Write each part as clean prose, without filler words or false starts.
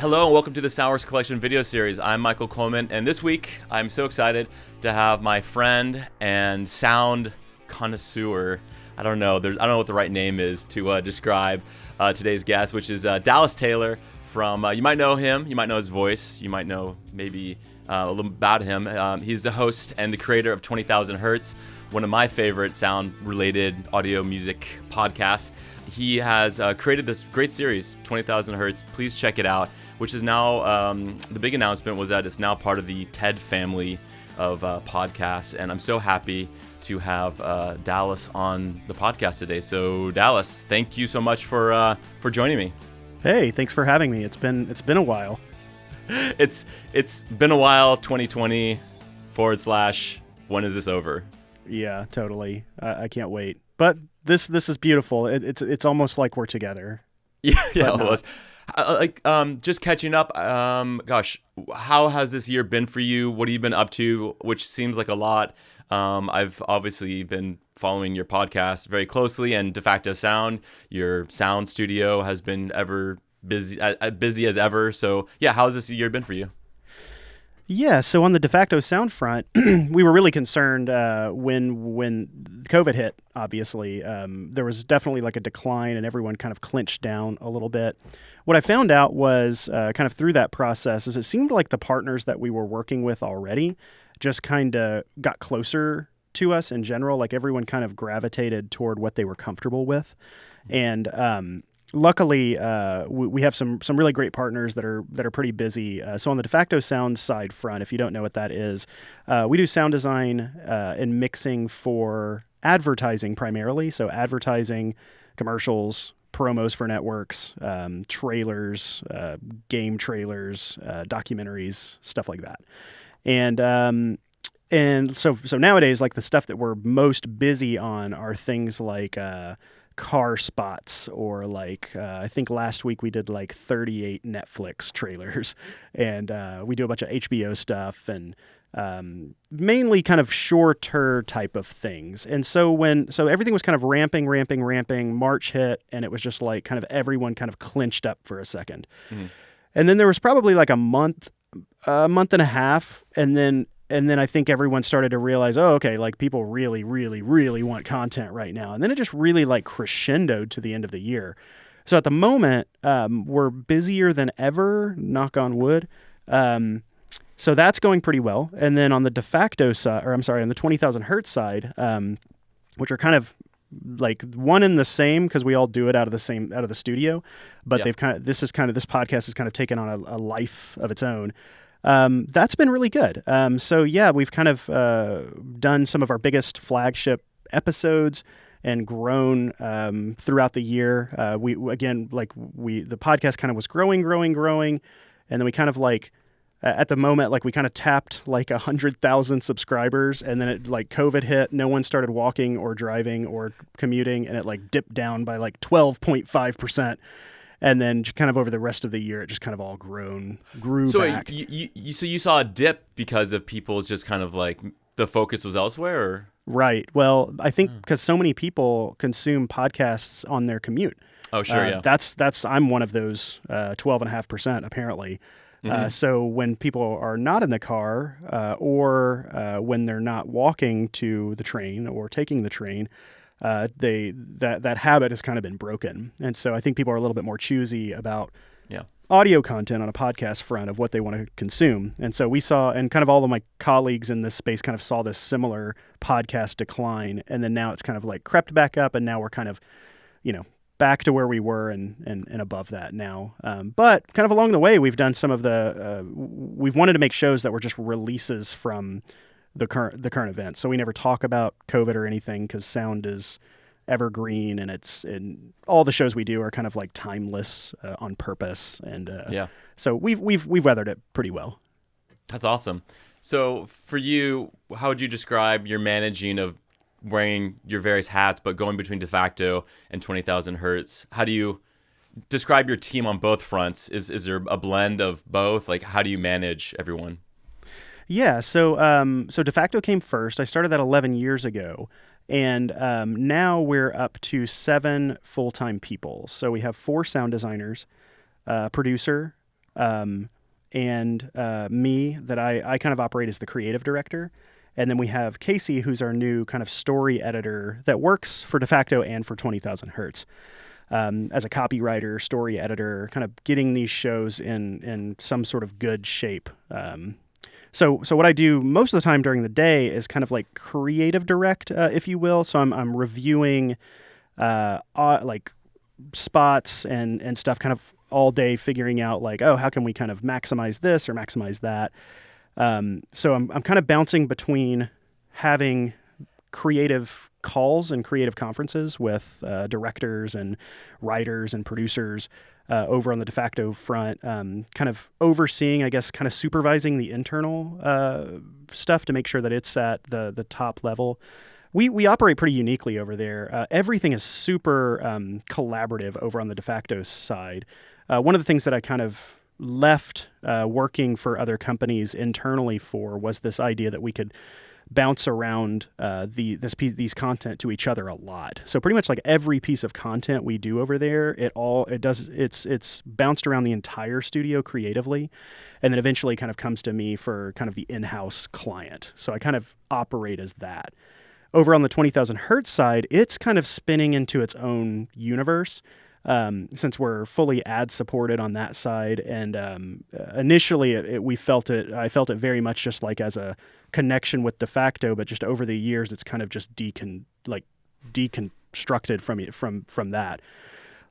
Hello and welcome to the Soundworks Collection video series. I'm Michael Coleman, and this week I'm so excited to have my friend and sound connoisseur. I don't know what the right name is to describe today's guest, which is Dallas Taylor from, you might know him, you might know his voice, you might know maybe a little about him. He's the host and the creator of 20,000 Hertz, one of my favorite sound-related audio music podcasts. He has created this great series, 20,000 Hertz. Please check it out, which is now, the big announcement was that it's now part of the TED family of podcasts. And I'm so happy to have Dallas on the podcast today. So Dallas, thank you so much for joining me. Hey, thanks for having me. It's been a while. It's been a while, 2020 / when is this over? Yeah, totally. I can't wait. But this is beautiful. It's almost like we're together. Yeah, it was. Just catching up. Gosh, how has this year been for you? What have you been up to? Which seems like a lot. I've obviously been following your podcast very closely, and Defacto Sound, your sound studio, has been ever busy as ever. So yeah, how has this year been for you? Yeah, so on the Defacto Sound front, we were really concerned when COVID hit, obviously. There was definitely like a decline and everyone kind of clinched down a little bit. What I found out was kind of through that process is it seemed like the partners that we were working with already just kind of got closer to us in general. Like everyone kind of gravitated toward what they were comfortable with. And luckily, we have some really great partners that are pretty busy. So on the Defacto Sound side front, if you don't know what that is, we do sound design and mixing for advertising primarily. So advertising, commercials, promos for networks, trailers, game trailers, documentaries, stuff like that. And so nowadays, like the stuff that we're most busy on are things like car spots, or like I think last week we did like 38 Netflix trailers, and we do a bunch of HBO stuff, and mainly kind of shorter type of things. And so everything was kind of ramping, March hit, and it was just like kind of everyone kind of clinched up for a second. Mm-hmm. And then there was probably like a month and a half, and then I think everyone started to realize, oh, okay, like people really, really, really want content right now. And then it just really like crescendoed to the end of the year. So at the moment, we're busier than ever, knock on wood. So that's going pretty well. And then on the Defacto side, on the 20,000 Hertz side, which are kind of like one and the same because we all do it out of the studio, but this podcast has kind of taken on a life of its own. That's been really good. So yeah, we've kind of done some of our biggest flagship episodes and grown throughout the year. The podcast kind of was growing, and then we kind of like at the moment, like we kind of tapped like 100,000 subscribers, and then it like COVID hit, no one started walking or driving or commuting, and it like dipped down by like 12.5%. And then kind of over the rest of the year, it just kind of all grew back. So you saw a dip because of people's just kind of like the focus was elsewhere? Or? Right. Well, I think because so many people consume podcasts on their commute. Oh, sure, yeah. I'm one of those 12.5% apparently. Mm-hmm. So when people are not in the car or when they're not walking to the train or taking the train, that habit has kind of been broken. And so I think people are a little bit more choosy about audio content on a podcast front of what they want to consume. And so we saw, and kind of all of my colleagues in this space kind of saw this similar podcast decline. And then now it's kind of like crept back up, and now we're kind of, back to where we were and above that now. But kind of along the way, we've done some of we've wanted to make shows that were just releases from the current event. So we never talk about COVID or anything because sound is evergreen, and all the shows we do are kind of like timeless on purpose. And so we've weathered it pretty well. That's awesome. So for you, how would you describe your managing of wearing your various hats, but going between Defacto and 20,000 Hertz? How do you describe your team on both fronts? Is there a blend of both? Like, how do you manage everyone? Yeah, so Defacto came first. I started that 11 years ago, and now we're up to 7 full-time people. So we have 4 sound designers, a producer, and me, that I kind of operate as the creative director. And then we have Casey, who's our new kind of story editor that works for Defacto and for 20,000 Hertz. As a copywriter, story editor, kind of getting these shows in some sort of good shape. So what I do most of the time during the day is kind of like creative direct, if you will. So I'm reviewing like spots and stuff kind of all day, figuring out like, oh, how can we kind of maximize this or maximize that. So I'm kind of bouncing between having creative calls and creative conferences with directors and writers and producers over on the Defacto front, kind of overseeing, I guess, kind of supervising the internal stuff to make sure that it's at the top level. We operate pretty uniquely over there. Everything is super collaborative over on the Defacto side. One of the things that I kind of left working for other companies internally for was this idea that we could bounce around these content to each other a lot. So pretty much like every piece of content we do over there, it's bounced around the entire studio creatively, and then eventually kind of comes to me for kind of the in-house client. So I kind of operate as that. Over on the 20,000 Hertz side, it's kind of spinning into its own universe. Since we're fully ad supported on that side, and initially I felt it very much just like as a connection with Defacto, but just over the years it's kind of just deconstructed from that.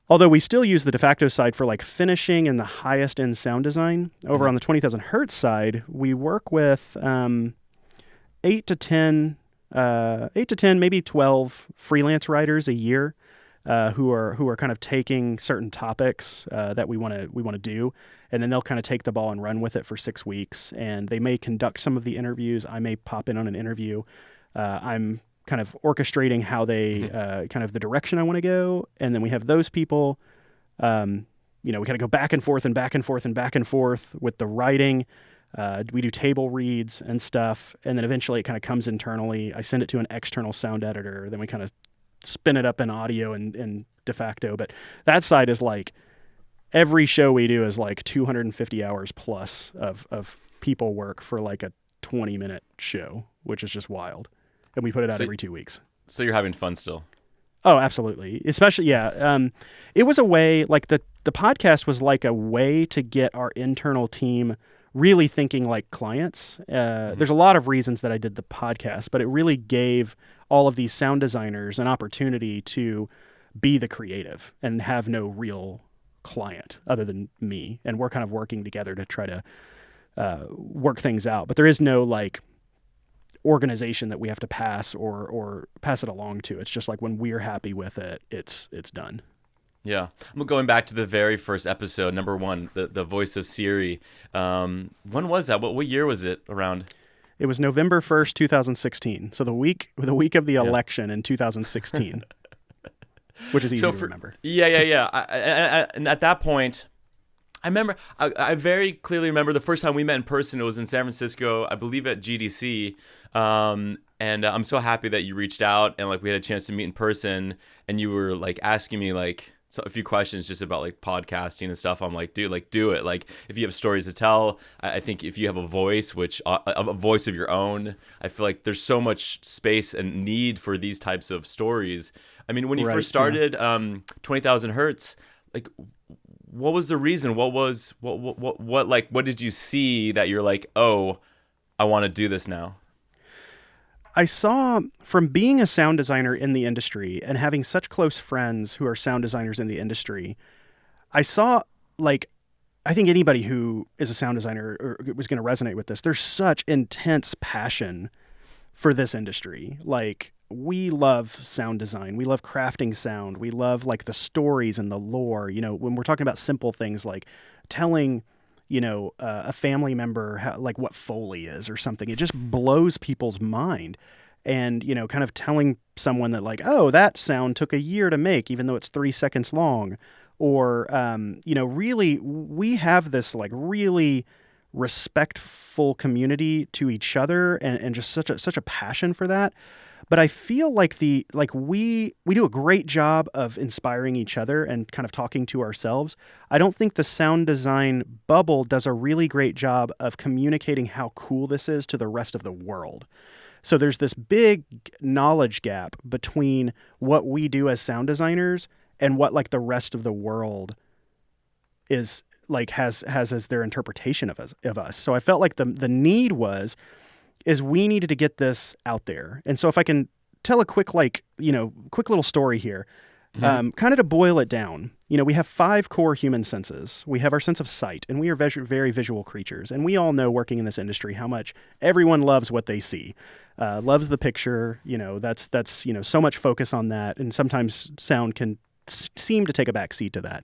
Although we still use the Defacto side for like finishing and the highest end sound design. Over on the 20,000 Hertz side, we work with 8 to 10, maybe 12 freelance writers a year. Who are kind of taking certain topics that we want to do, and then they'll kind of take the ball and run with it for 6 weeks. And they may conduct some of the interviews. I may pop in on an interview. I'm kind of orchestrating how they kind of the direction I want to go, and then we have those people. We kind of go back and forth and back and forth and back and forth with the writing. We do table reads and stuff, and then eventually it kind of comes internally. I send it to an external sound editor. Then we kind of spin it up in audio and Defacto. But that side is like every show we do is like 250 hours plus of people work for like a 20-minute show, which is just wild. And we put it out every 2 weeks. So you're having fun still? Oh, absolutely. Especially, yeah. It was a way, like the podcast was like a way to get our internal team really thinking like clients. There's a lot of reasons that I did the podcast, but it really gave all of these sound designers an opportunity to be the creative and have no real client other than me. And we're kind of working together to try to work things out. But there is no like organization that we have to pass or pass it along to. It's just like when we're happy with it, it's done. Yeah. I'm going back to the very first episode, number 1, the voice of Siri. When was that? What year was it around? It was November 1st, 2016. So the week of the election in 2016, which is easy to remember. Yeah. And at that point, I remember, I very clearly remember the first time we met in person. It was in San Francisco, I believe at GDC. And I'm so happy that you reached out and like we had a chance to meet in person, and you were like asking me like a few questions just about like podcasting and stuff. I'm like, dude, like do it. Like if you have stories to tell, I think if you have a voice, which a voice of your own, I feel like there's so much space and need for these types of stories. I mean, when you first started 20,000 Hertz, like what was the reason? What did you see that you're like, oh, I want to do this now? I saw, from being a sound designer in the industry and having such close friends who are sound designers in the industry, I saw, like, I think anybody who is a sound designer was going to resonate with this. There's such intense passion for this industry. Like, we love sound design. We love crafting sound. We love, like, the stories and the lore. You know, when we're talking about simple things like telling a family member how, like what Foley is or something, it just blows people's mind. And, kind of telling someone that like, oh, that sound took a year to make, even though it's 3 seconds long. Or, really, we have this like really respectful community to each other, and just such a passion for that. But I feel like we do a great job of inspiring each other and kind of talking to ourselves. I don't think the sound design bubble does a really great job of communicating how cool this is to the rest of the world. So there's this big knowledge gap between what we do as sound designers and what like the rest of the world is like has as their interpretation of us. So I felt like the need is we needed to get this out there. And so if I can tell a quick little story here, kind of to boil it down, we have 5 core human senses. We have our sense of sight, and we are very visual creatures. And we all know, working in this industry, how much everyone loves what they see, loves the picture. That's so much focus on that. And sometimes sound can seem to take a back seat to that.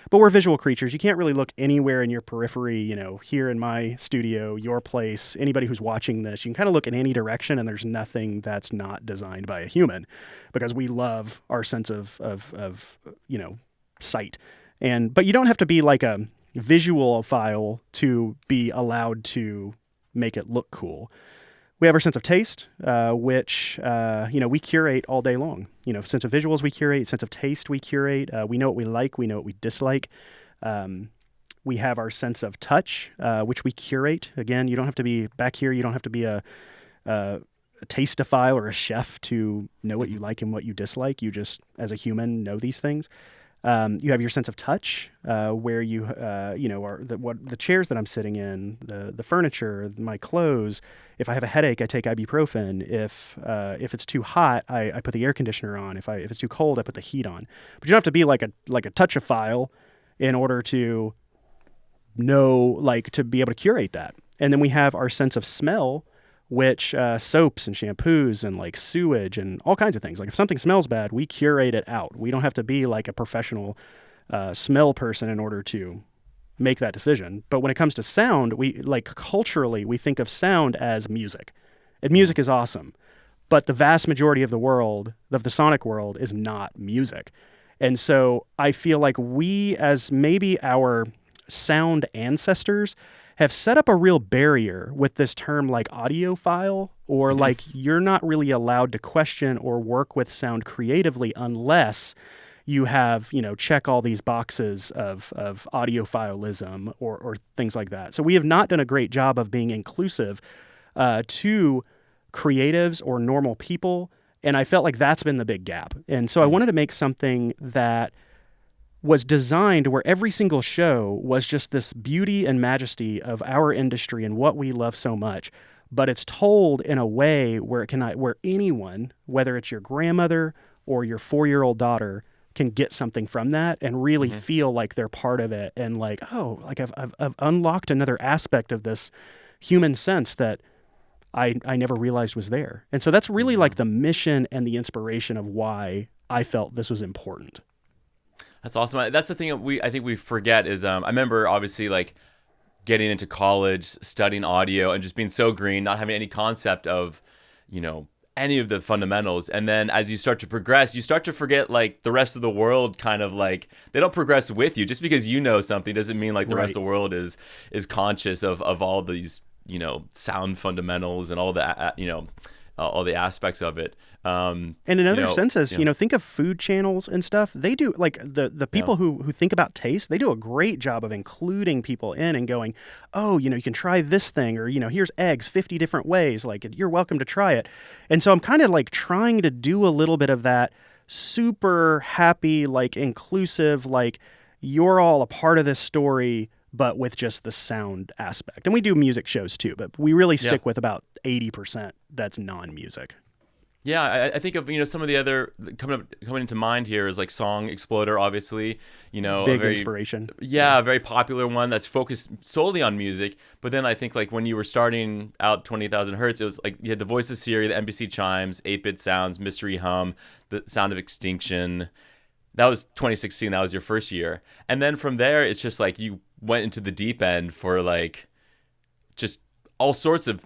But we're visual creatures. You can't really look anywhere in your periphery, here in my studio, your place, anybody who's watching this. You can kind of look in any direction, and there's nothing that's not designed by a human, because we love our sense of sight. But you don't have to be like a visualophile to be allowed to make it look cool. We have our sense of taste, which, we curate all day long. Sense of visuals we curate, sense of taste we curate. We know what we like, we know what we dislike. We have our sense of touch, which we curate. Again, you don't have to be back here. You don't have to be a tasteophile or a chef to know what you like and what you dislike. You just, as a human, know these things. You have your sense of touch, where you are the chairs that I'm sitting in, the furniture, my clothes. If I have a headache, I take ibuprofen. If it's too hot, I put the air conditioner on. If it's too cold, I put the heat on. But you don't have to be like a touchophile in order to know, to be able to curate that. And then we have our sense of smell, which soaps and shampoos and sewage and all kinds of things. If something smells bad, we curate it out. We don't have to be like a professional smell person in order to make that decision. But when it comes to sound, we culturally, we think of sound as music. And music is awesome. But the vast majority of the world, of the sonic world, is not music. And so I feel like we, as maybe our sound ancestors, have set up a real barrier with this term audiophile, or you're not really allowed to question or work with sound creatively unless you have, check all these boxes of audiophilism or things like that. So we have not done a great job of being inclusive to creatives or normal people. And I felt like that's been the big gap. And so I wanted to make something that was designed where every single show was just this beauty and majesty of our industry and what we love so much, but it's told in a way where where anyone, whether it's your grandmother or your 4-year-old daughter, can get something from that and really feel like they're part of it, and I've unlocked another aspect of this human sense that I never realized was there. And so that's really the mission and the inspiration of why I felt this was important. That's awesome. That's the thing I think we forget is I remember obviously getting into college, studying audio, and just being so green, not having any concept of, any of the fundamentals. And then as you start to progress, you start to forget the rest of the world kind of they don't progress with you. Just because you know something doesn't mean the rest of the world is conscious of all of these, sound fundamentals and all the, all the aspects of it. And in other senses, think of food channels and stuff. They do the people who think about taste, they do a great job of including people in and going, oh, you can try this thing, or, here's eggs 50 different ways. You're welcome to try it. And so I'm kind of trying to do a little bit of that super happy, inclusive, you're all a part of this story, but with just the sound aspect. And we do music shows too, but we really stick with about 80% that's non-music. Yeah, I think of some of the other coming into mind here is Song Exploder, obviously, big inspiration. Yeah, a very popular one that's focused solely on music. But then I think when you were starting out 20,000 Hertz, it was you had the Voice of Siri, the NBC chimes, 8-bit sounds, Mystery Hum, the Sound of Extinction. That was 2016. That was your first year, and then from there it's just you went into the deep end for just all sorts of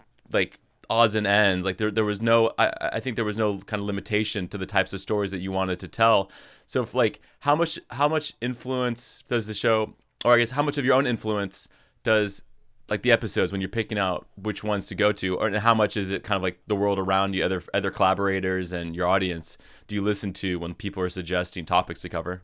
odds and ends. There was no, I think there was no kind of limitation to the types of stories that you wanted to tell. So if, how much influence does the show, or I guess how much of your own influence does like the episodes when you're picking out which ones to go to, or how much is it kind of like the world around you, other collaborators and your audience do you listen to when people are suggesting topics to cover?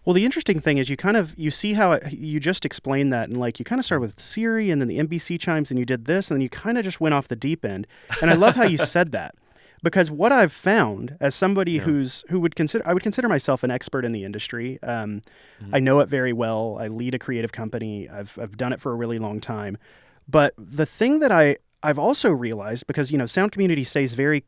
Well, the interesting thing is you see how you just explained that, and like you kind of started with Siri and then the NBC chimes and you did this and then you kind of just went off the deep end. And I love how you said that, because what I've found as somebody I would consider myself an expert in the industry. I know it very well. I lead a creative company. I've done it for a really long time. But the thing that I've also realized, because sound community stays very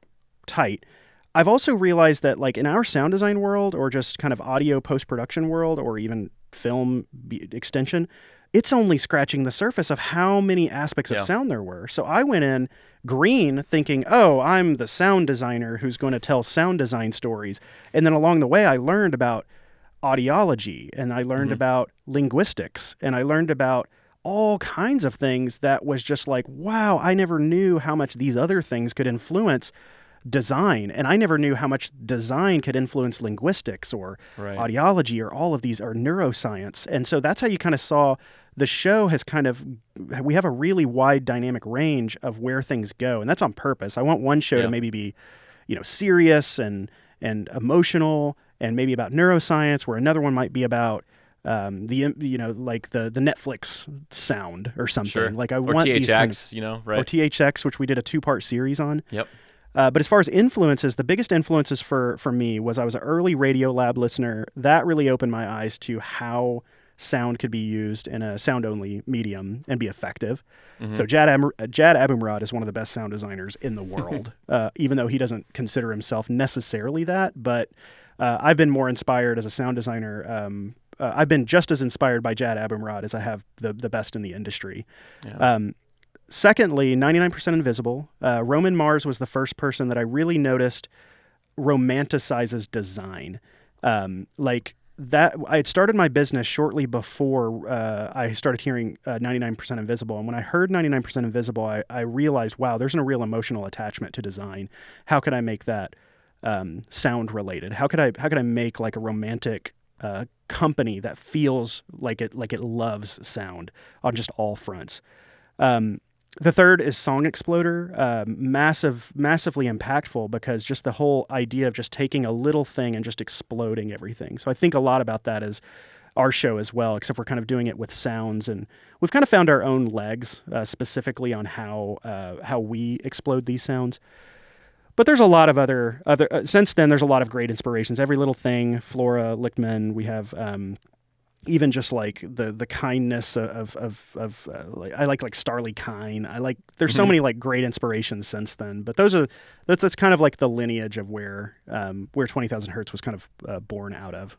tight, I've also realized that like in our sound design world, or just kind of audio post-production world, or even film extension, it's only scratching the surface of how many aspects of sound there were. So I went in green thinking, oh, I'm the sound designer who's going to tell sound design stories. And then along the way, I learned about audiology, and I learned about linguistics, and I learned about all kinds of things that was just like, wow, I never knew how much these other things could influence design. And I never knew how much design could influence linguistics or audiology or all of these, or neuroscience. And so that's how you kind of saw the show has we have a really wide dynamic range of where things go. And that's on purpose. I want one show to maybe be, serious and emotional and maybe about neuroscience, where another one might be about the Netflix sound or something. Sure. Like or want THX, these kind of, right? Or THX, which we did a 2-part series on. Yep. But as far as influences, the biggest influences for me was I was an early Radio Lab listener. That really opened my eyes to how sound could be used in a sound-only medium and be effective. So Jad Abumrad is one of the best sound designers in the world, even though he doesn't consider himself necessarily that. But I've been more inspired as a sound designer. I've been just as inspired by Jad Abumrad as I have the best in the industry. Yeah. Secondly, 99% Invisible. Roman Mars was the first person that I really noticed romanticizes design. Like that, I had started my business shortly before I started hearing 99% Invisible. And when I heard 99% Invisible, I realized, wow, there's a real emotional attachment to design. How could I make that sound related? How could I make like a romantic company that feels like it loves sound on just all fronts? The third is Song Exploder, massively impactful, because just the whole idea of just taking a little thing and just exploding everything. So I think a lot about that as our show as well, except we're kind of doing it with sounds, and we've kind of found our own legs specifically on how we explode these sounds. But there's a lot of other since then, there's a lot of great inspirations. Every Little Thing, Flora Lichtman, we have even just like the kindness of like, I like Starly Kine. There's so many like great inspirations since then. But that's kind of like the lineage of where 20,000 Hertz was kind of born out of.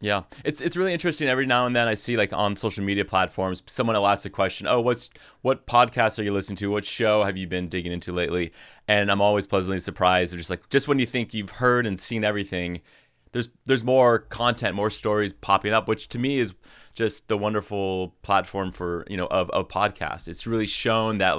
Yeah, it's really interesting. Every now and then I see like on social media platforms, someone will ask the question, "Oh, what podcast are you listening to? What show have you been digging into lately?" And I'm always pleasantly surprised. They're just when you think you've heard and seen everything, there's more content, more stories popping up, which to me is just the wonderful platform for of podcasts. It's really shown that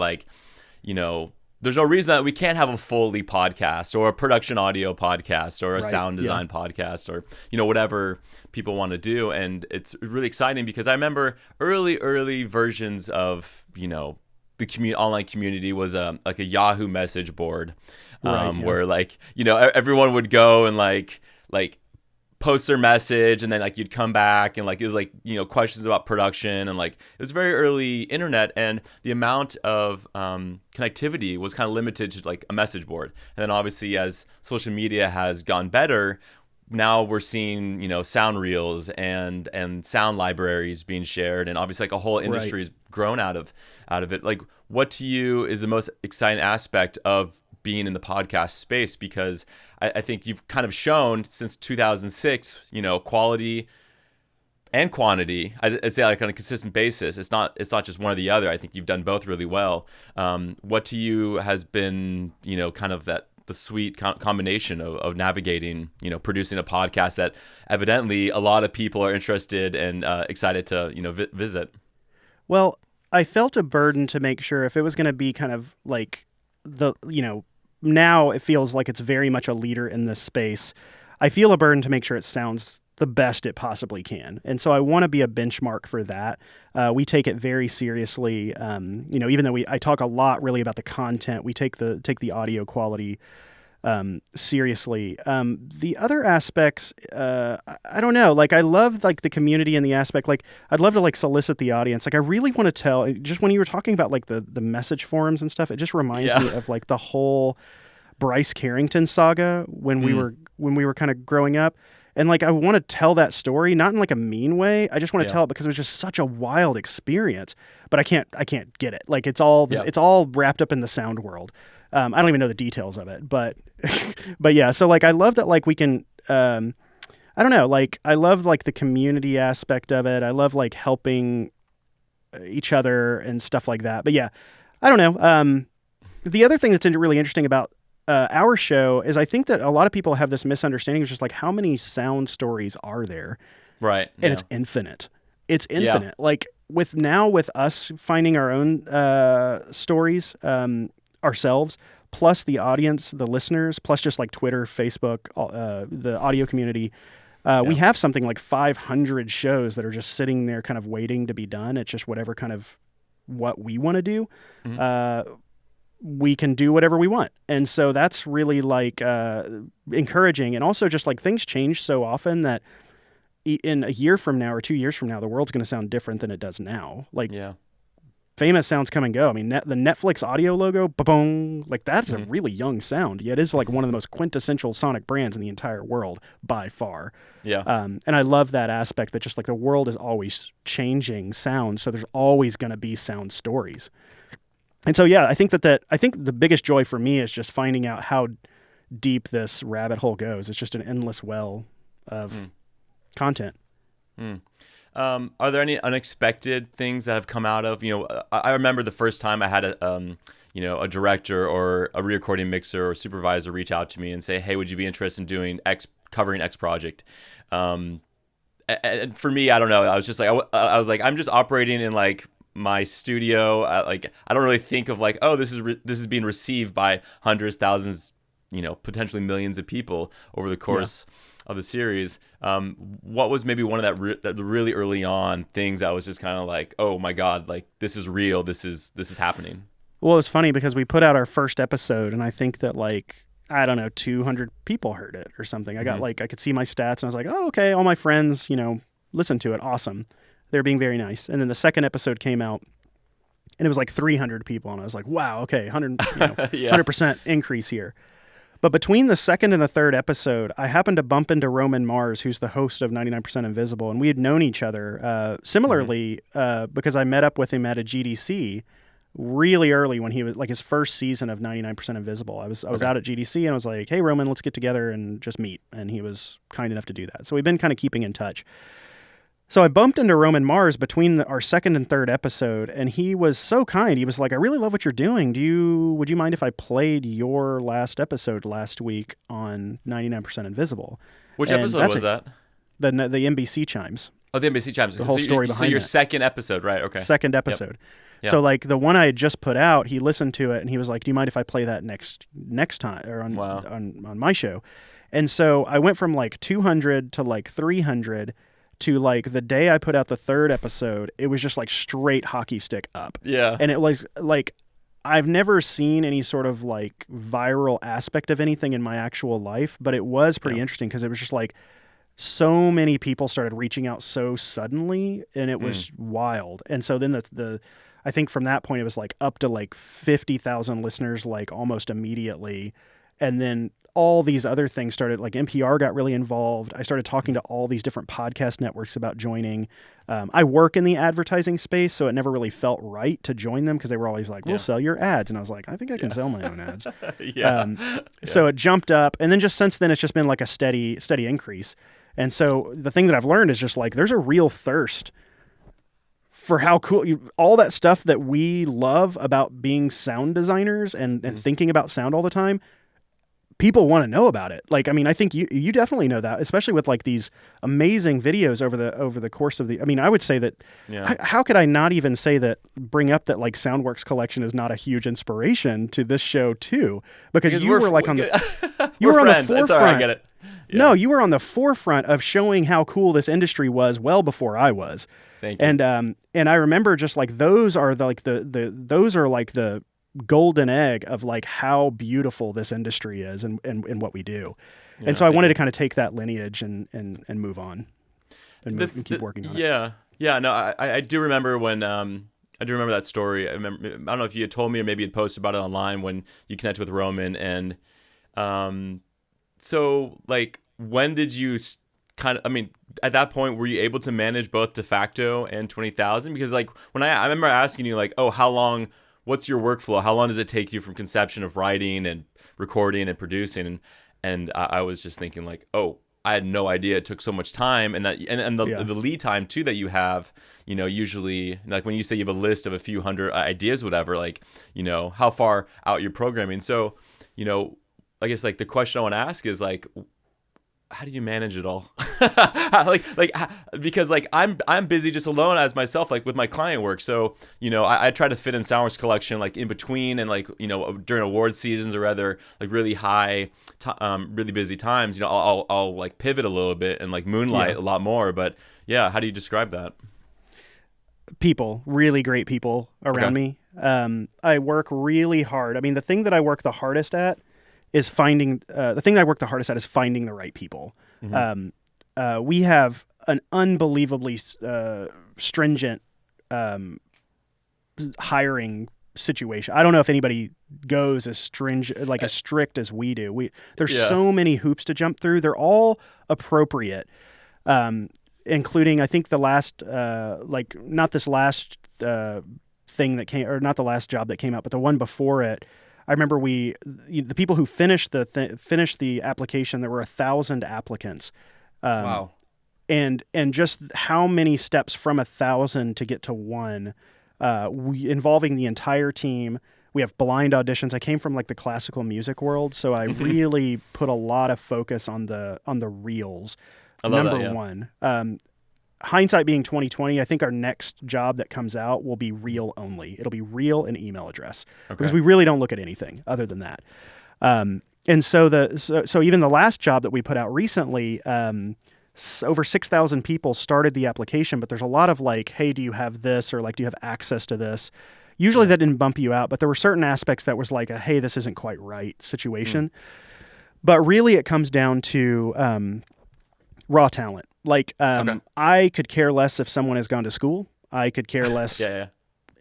there's no reason that we can't have a fully podcast or a production audio podcast or a sound design podcast or whatever people want to do. And it's really exciting because I remember early versions of the online community was like a Yahoo message board where everyone would go and like post their message, and then like you'd come back and like it was like questions about production, and like it was very early internet, and the amount of connectivity was kind of limited to like a message board. And then obviously as social media has gone better, now we're seeing sound reels and sound libraries being shared, and obviously like a whole industry has grown out of it. Like, what to you is the most exciting aspect of being in the podcast space? Because I think you've kind of shown since 2006, quality and quantity. I'd say like on a consistent basis. It's not just one or the other. I think you've done both really well. What to you has been, kind of the sweet combination of navigating, producing a podcast that evidently a lot of people are interested and excited to, visit? Well, I felt a burden to make sure if it was going to be kind of like now it feels like it's very much a leader in this space. I feel a burden to make sure it sounds the best it possibly can. And so I want to be a benchmark for that. We take it very seriously. Even though I talk a lot really about the content, we take the audio quality seriously. The other aspects, I don't know, like I love like the community and the aspect, like I'd love to like solicit the audience. Like I really want to tell, just when you were talking about like the message forums and stuff, it just reminds me of like the whole Bryce Carrington saga when we were kind of growing up. And like, I want to tell that story, not in like a mean way. I just want to tell it because it was just such a wild experience, but I can't get it. Like it's all wrapped up in the sound world. I don't even know the details of it, but yeah. So like, I love that, like we can, I don't know, like I love like the community aspect of it. I love like helping each other and stuff like that. But yeah, I don't know. The other thing that's really interesting about our show is I think that a lot of people have this misunderstanding of just like how many sound stories are there, right? And it's infinite. It's infinite. Like with us finding our own stories ourselves, plus the audience, the listeners, plus just like Twitter, Facebook, the audio community. We have something like 500 shows that are just sitting there kind of waiting to be done. It's just whatever kind of what we want to do. We can do whatever we want. And so that's really like encouraging. And also just like things change so often that in a year from now or 2 years from now, the world's going to sound different than it does now. Like famous sounds come and go. I mean, the Netflix audio logo, ba-boom, like that's a really young sound. Yet it's like one of the most quintessential sonic brands in the entire world by far. Yeah. And I love that aspect that just like the world is always changing sound. So there's always going to be sound stories. And so, yeah, I think I think the biggest joy for me is just finding out how deep this rabbit hole goes. It's just an endless well of content. Are there any unexpected things that have come out of, I remember the first time I had a director or a re-recording mixer or supervisor reach out to me and say, hey, would you be interested in doing covering X project? And for me, I don't know. I was just like, I was like, I'm just operating in like my studio. Like, I don't really think of like, oh, this is being received by hundreds, thousands, potentially millions of people over the course of the series. What was maybe one of that really early on things that was just kind of like, oh my God, like this is real. This is happening. Well, it's funny because we put out our first episode and I think that like, I don't know, 200 people heard it or something. I got like, I could see my stats and I was like, oh, okay. All my friends, listened to it. Awesome. They're being very nice. And then the second episode came out and it was like 300 people. And I was like, wow, okay, 100% increase here. But between the second and the third episode, I happened to bump into Roman Mars, who's the host of 99% Invisible. And we had known each other similarly because I met up with him at a GDC really early when he was like his first season of 99% Invisible. I was out at GDC and I was like, hey, Roman, let's get together and just meet. And he was kind enough to do that. So we've been kind of keeping in touch. So I bumped into Roman Mars between our second and third episode, and he was so kind. He was like, I really love what you're doing. Would you mind if I played your last episode last week on 99% Invisible? Which episode was that? The NBC Chimes. Oh, the NBC Chimes. The whole story behind it. So your second episode, right? Okay. Second episode. Yep. So like the one I had just put out, he listened to it and he was like, do you mind if I play that next time or on my show? And so I went from like 200 to like 300 to like the day I put out the third episode, it was just like straight hockey stick up. Yeah. And it was like, I've never seen any sort of like viral aspect of anything in my actual life, but it was pretty interesting because it was just like so many people started reaching out so suddenly and it was wild. And so then I think from that point it was like up to like 50,000 listeners like almost immediately. And then all these other things started, like NPR got really involved. I started talking to all these different podcast networks about joining. I work in the advertising space, so it never really felt right to join them because they were always like, we'll sell your ads. And I was like, I think I can sell my own ads. So it jumped up. And then just since then, it's just been like a steady increase. And so the thing that I've learned is just like, there's a real thirst for how cool all that stuff that we love about being sound designers and thinking about sound all the time. People want to know about it. Like, I mean, I think you definitely know that, especially with like these amazing videos over the course of I mean, I would say that, how could I not even bring up that like Soundworks Collection is not a huge inspiration to this show too? Because you were like on the, you were on the forefront. It's all right, I get it. No, Yeah. you were on the forefront of showing how cool this industry was well before I was. Thank you. And I remember just like those are those are like the golden egg of like how beautiful this industry is and what we do. And Yeah, so I thank wanted you. to kind of take that lineage and move on and keep working on it. Yeah, yeah. No, I do remember when I do remember that story. I don't know if you had told me or maybe you'd posted about it online when you connected with Roman. And so like when did you kind of, I mean, at that point were you able to manage both Defacto and 20,000? Because like when I remember asking you like, oh, how long, what's your workflow, how long does it take you from conception of writing and recording and producing? And I was just thinking like, oh, I had no idea it took so much time, and that and the lead time too that you have, you know, usually like when you say you have a list of a few hundred ideas, whatever, like, you know, how far out you're programming. So, you know, I guess like the question I want to ask is like, how do you manage it all? Because like I'm busy just alone as myself, like with my client work. So, you know, I try to fit in Soundworks collection like in between and like, you know, during award seasons or rather like really really busy times, you know, I'll like pivot a little bit and like moonlight a lot more. But yeah, how do you describe that? People, really great people around me. I work really hard. I mean, the thing that I work the hardest at is finding the right people. We have an unbelievably stringent hiring situation. I don't know if anybody goes as stringent, like as strict as we do. There's so many hoops to jump through. They're all appropriate, including I think the last, not this last thing that came, or not the last job that came out, but the one before it. I remember the people who finished the application, there were 1,000 applicants. Wow. And just how many steps from 1,000 to get to one, involving the entire team. We have blind auditions. I came from like the classical music world, so I really put a lot of focus on the reels. I love Number that, yeah. one. Hindsight being 2020, I think our next job that comes out will be reel only. It'll be reel and email address because we really don't look at anything other than that. And so even the last job that we put out recently, over 6,000 people started the application, but there's a lot of like, hey, do you have this? Or like, do you have access to this? Usually that didn't bump you out, but there were certain aspects that was like a, hey, this isn't quite right situation. But really it comes down to raw talent. Like, I could care less if someone has gone to school. I could care less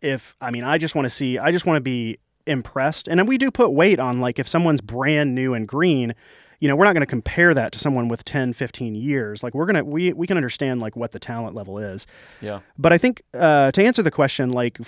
if, I mean, I just want to be impressed. And we do put weight on, like, if someone's brand new and green, you know, we're not going to compare that to someone with 10, 15 years. Like, we can understand, like, what the talent level is. Yeah. But I think, to answer the question, like,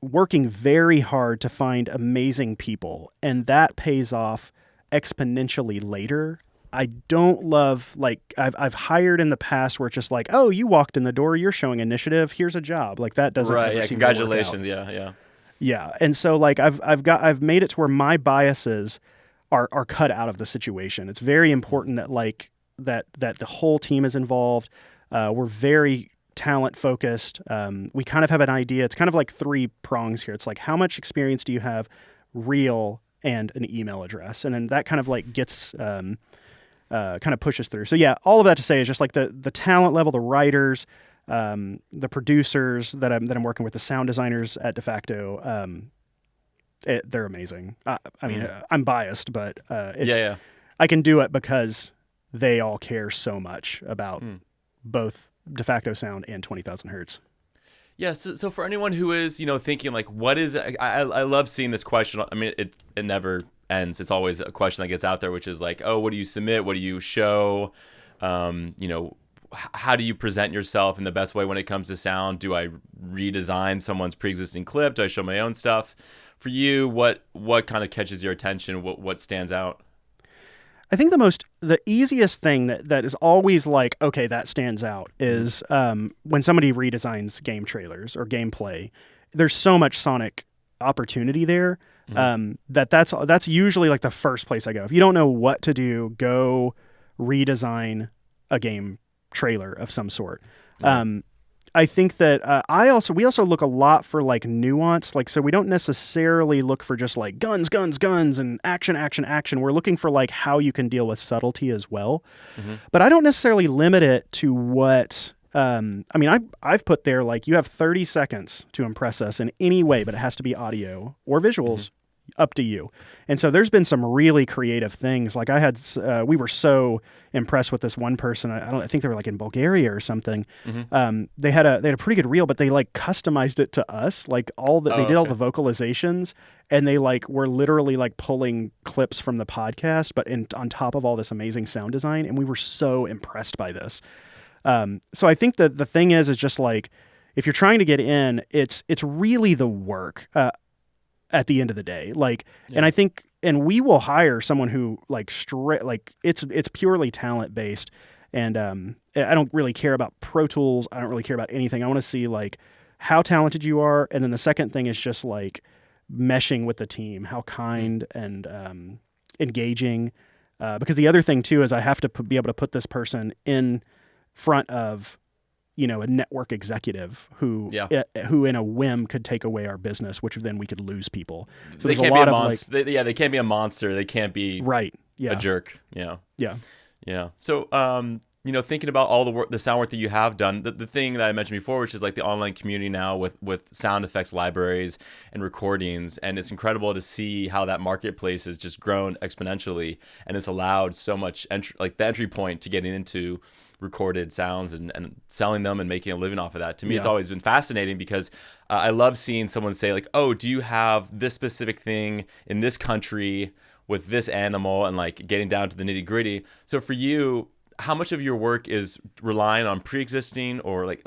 working very hard to find amazing people, and that pays off exponentially later. I don't love, like, I've hired in the past where it's just like, oh, you walked in the door, you're showing initiative, here's a job. Like, that doesn't ever seem to work out. Congratulations. Yeah. Yeah. And so like I've made it to where my biases are cut out of the situation. It's very important that like that the whole team is involved. We're very talent focused. We kind of have an idea. It's kind of like 3 prongs here. It's like, how much experience do you have, reel, and an email address? And then that kind of like gets kind of pushes through. So yeah, all of that to say is just like the talent level, the writers, the producers that I'm working with, the sound designers at Defacto, they're amazing. I mean, I'm biased, but I can do it because they all care so much about both Defacto sound and 20,000 Hertz. Yeah, so for anyone who is, you know, thinking like, what is, I love seeing this question. I mean, it never ends. It's always a question that gets out there, which is like, oh, what do you submit? What do you show? You know, how do you present yourself in the best way when it comes to sound? Do I redesign someone's pre-existing clip? Do I show my own stuff? For you, what kind of catches your attention? What stands out? I think the easiest thing that is always like, okay, that stands out is when somebody redesigns game trailers or gameplay. There's so much sonic opportunity there that's usually like the first place I go. If you don't know what to do, go redesign a game trailer of some sort. I think that we also look a lot for like nuance. Like, so we don't necessarily look for just like guns, guns, guns and action, action, action. We're looking for like how you can deal with subtlety as well. Mm-hmm. But I don't necessarily limit it to what, I mean, I've put there like you have 30 seconds to impress us in any way, but it has to be audio or visuals. Up to you. And so there's been some really creative things. Like we were so impressed with this one person. I think they were like in Bulgaria or something. Mm-hmm. They had a pretty good reel, but they like customized it to us. Like they did all the vocalizations, and they like were literally like pulling clips from the podcast, but on top of all this amazing sound design. And we were so impressed by this. So I think that the thing is just like, if you're trying to get in, it's really the work. At the end of the day, like, and I think, and we will hire someone who like it's purely talent based. And, I don't really care about Pro Tools. I don't really care about anything. I want to see like how talented you are. And then the second thing is just like meshing with the team, how kind and, engaging. Because the other thing too, is I have to be able to put this person in front of, a network executive who in a whim could take away our business, which then we could lose people. So they can't be a monster. They can't be a monster. They can't be a jerk. Yeah. So, thinking about all the work, the sound work that you have done, the thing that I mentioned before, which is like the online community now with sound effects libraries and recordings, and it's incredible to see how that marketplace has just grown exponentially, and it's allowed so much the entry point to getting into recorded sounds and selling them and making a living off of that. To me, it's always been fascinating because I love seeing someone say like, oh, do you have this specific thing in this country with this animal, and like getting down to the nitty gritty. So for you, how much of your work is relying on pre-existing, or like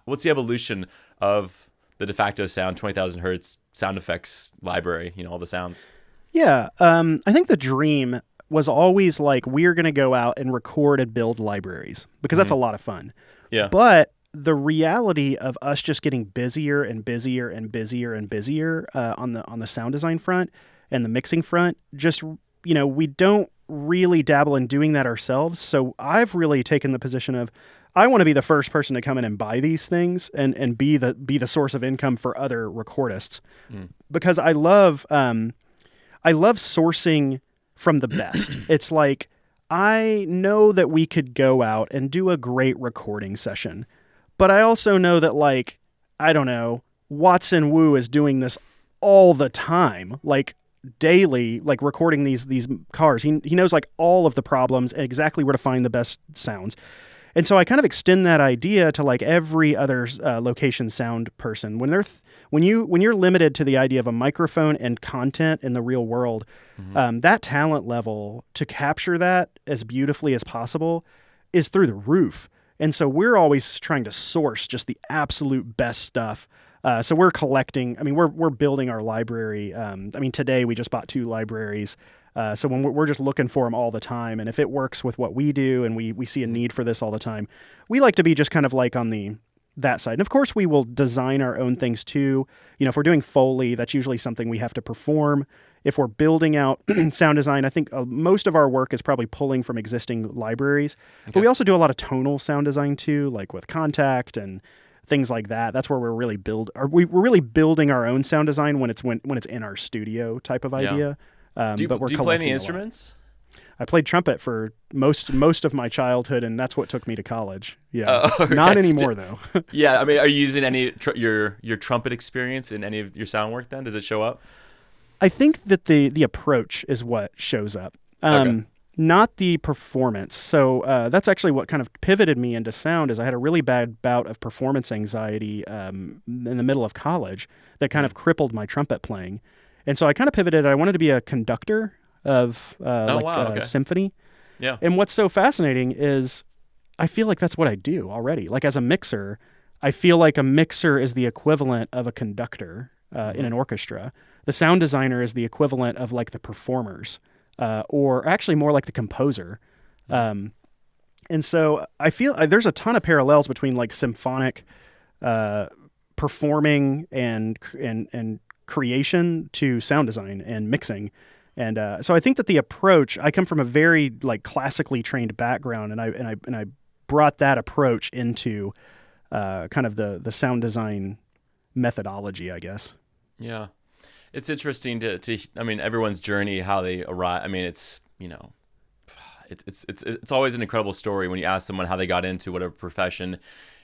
what's the evolution of the Defacto sound, 20,000 Hertz sound effects library, all the sounds? Yeah. I think the dream was always like, we're going to go out and record and build libraries because that's a lot of fun. Yeah. But the reality of us just getting busier and busier and busier and busier on the sound design front and the mixing front, just, we don't really dabble in doing that ourselves. So I've really taken the position of, I want to be the first person to come in and buy these things and be the source of income for other recordists, because I love sourcing from the best. It's like, I know that we could go out and do a great recording session, but I also know that, like, I don't know, Watson Wu is doing this all the time, like daily, like recording these cars. He knows like all of the problems and exactly where to find the best sounds. And so I kind of extend that idea to like every other location sound person. When you're limited to the idea of a microphone and content in the real world, that talent level to capture that as beautifully as possible is through the roof. And so we're always trying to source just the absolute best stuff. So we're collecting. I mean, we're building our library. Today we just bought 2 libraries. So when we're just looking for them all the time, and if it works with what we do and we see a need for this all the time, we like to be just kind of like on that side. And of course we will design our own things too. If we're doing Foley, that's usually something we have to perform. If we're building out sound design, I think most of our work is probably pulling from existing libraries, but we also do a lot of tonal sound design too, like with Contact and things like that. That's where we're really we're really building our own sound design when it's in our studio type of idea. Do you play any instruments? I played trumpet for most of my childhood, and that's what took me to college. Yeah, okay. Not anymore though. Yeah, I mean, are you using any your trumpet experience in any of your sound work? Then does it show up? I think that the approach is what shows up, not the performance. So that's actually what kind of pivoted me into sound. Is I had a really bad bout of performance anxiety in the middle of college that kind of crippled my trumpet playing. And so I kind of pivoted. I wanted to be a conductor of a symphony. Yeah. And what's so fascinating is I feel like that's what I do already. Like as a mixer, I feel like a mixer is the equivalent of a conductor in an orchestra. The sound designer is the equivalent of like the performers, or actually more like the composer. And so I feel there's a ton of parallels between like symphonic performing and creation to sound design and mixing. And so I think that the approach, I come from a very like classically trained background, and I brought that approach into kind of the sound design methodology, I guess. Yeah. It's interesting to I mean, everyone's journey, how they arrive. I mean, it's, it's always an incredible story when you ask someone how they got into whatever profession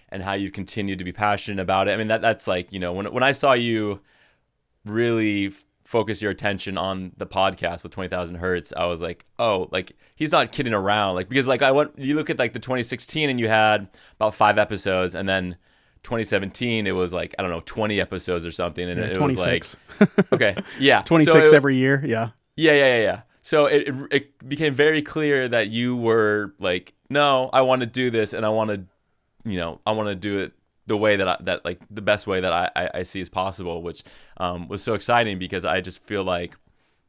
and how you continued to be passionate about it. I mean, that's like, when I saw you really focus your attention on the podcast with 20,000 Hertz, I was like, oh, like he's not kidding around. Like, because like you look at like the 2016 and you had about 5 episodes, and then 2017 it was like, I don't know, 20 episodes or something, and it was like, okay, yeah, 26 every year, yeah. So it became very clear that you were like, no, I want to do this, and I want to do it the way that like the best way that I see as possible, which was so exciting, because I just feel like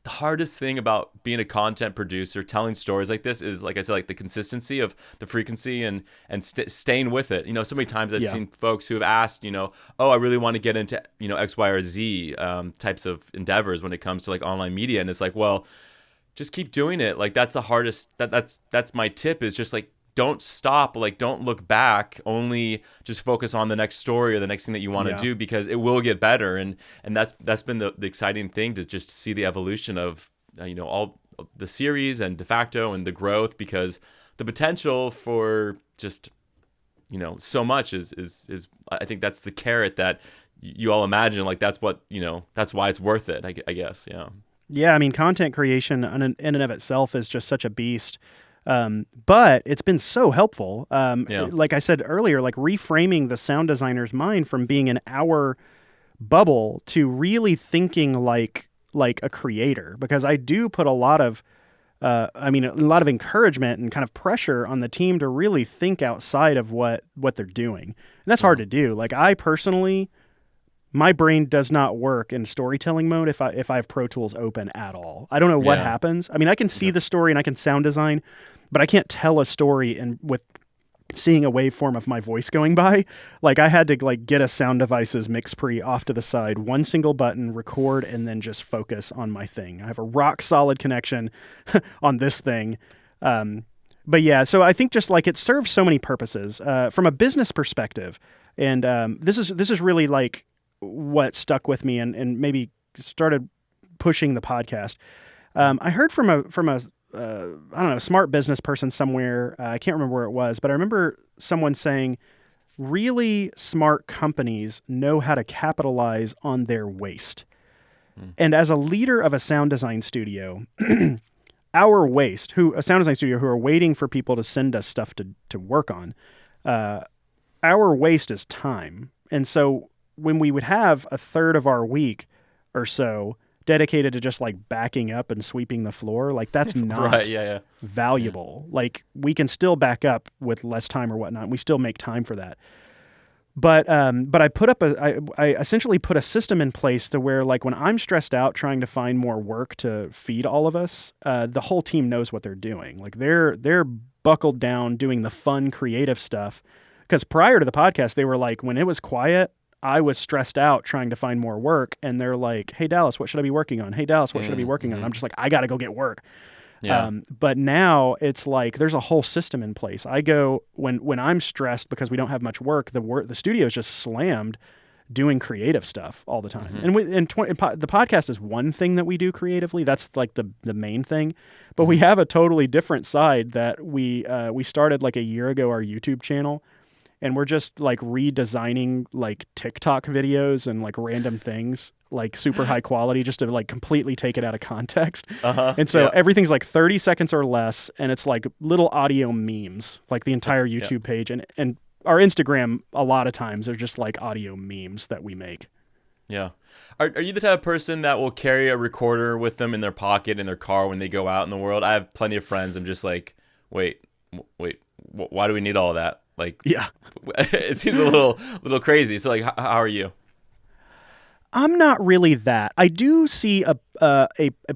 the hardest thing about being a content producer, telling stories like this, is, like I said, like the consistency of the frequency and staying with it. So many times I've seen folks who have asked, oh, I really want to get into, X, Y, or Z types of endeavors when it comes to like online media. And it's like, well, just keep doing it. Like, that's the hardest, that's my tip, is just like, don't stop, like don't look back, only just focus on the next story or the next thing that you want to do, because it will get better. And that's been the exciting thing, to just see the evolution of all the series and Defacto and the growth, because the potential for just so much is I think that's the carrot that you all imagine, like that's what that's why it's worth it, I guess. Yeah, I mean, content creation in and of itself is just such a beast. But it's been so helpful. Like I said earlier, like reframing the sound designer's mind from being an hour bubble to really thinking like a creator, because I do put a lot of encouragement and kind of pressure on the team to really think outside of what they're doing. And that's hard to do. Like, I personally, my brain does not work in storytelling mode if I have Pro Tools open at all. I don't know what happens. I mean, I can see the story and I can sound design, but I can't tell a story with seeing a waveform of my voice going by. Like, I had to like get a Sound Devices mix pre off to the side, one single button, record, and then just focus on my thing. I have a rock solid connection on this thing. But yeah, so I think just like it serves so many purposes from a business perspective. And this is really like what stuck with me and maybe started pushing the podcast. I heard from a I don't know, smart business person somewhere. I can't remember where it was, but I remember someone saying, really smart companies know how to capitalize on their waste. And as a leader of a sound design studio, our waste, a sound design studio who are waiting for people to send us stuff to work on, our waste is time. And so when we would have a third of our week or so dedicated to just like backing up and sweeping the floor, like that's not valuable. Like, we can still back up with less time or whatnot. We still make time for that. But I essentially put a system in place to where, like, when I'm stressed out trying to find more work to feed all of us, the whole team knows what they're doing. Like, they're buckled down doing the fun, creative stuff. Because prior to the podcast, they were like, when it was quiet, I was stressed out trying to find more work, and they're like, hey, Dallas, what should I be working on? Hey, Dallas, what should I be working on? I'm just like, I got to go get work. Yeah. But now it's like there's a whole system in place. I go, when I'm stressed because we don't have much work, the studio is just slammed doing creative stuff all the time. And the podcast is one thing that we do creatively. That's like the main thing. But we have a totally different side that we started like a year ago, our YouTube channel. And we're just like redesigning like TikTok videos and like random things, like super high quality, just to like completely take it out of context. And so everything's like 30 seconds or less, and it's like little audio memes, like the entire YouTube page. And our Instagram, a lot of times, are just like audio memes that we make. Yeah. Are you the type of person that will carry a recorder with them in their pocket in their car when they go out in the world? I have plenty of friends. I'm just like, wait, why do we need all of that? Like, it seems a little crazy. So like, how are you? I'm not really that. I do see a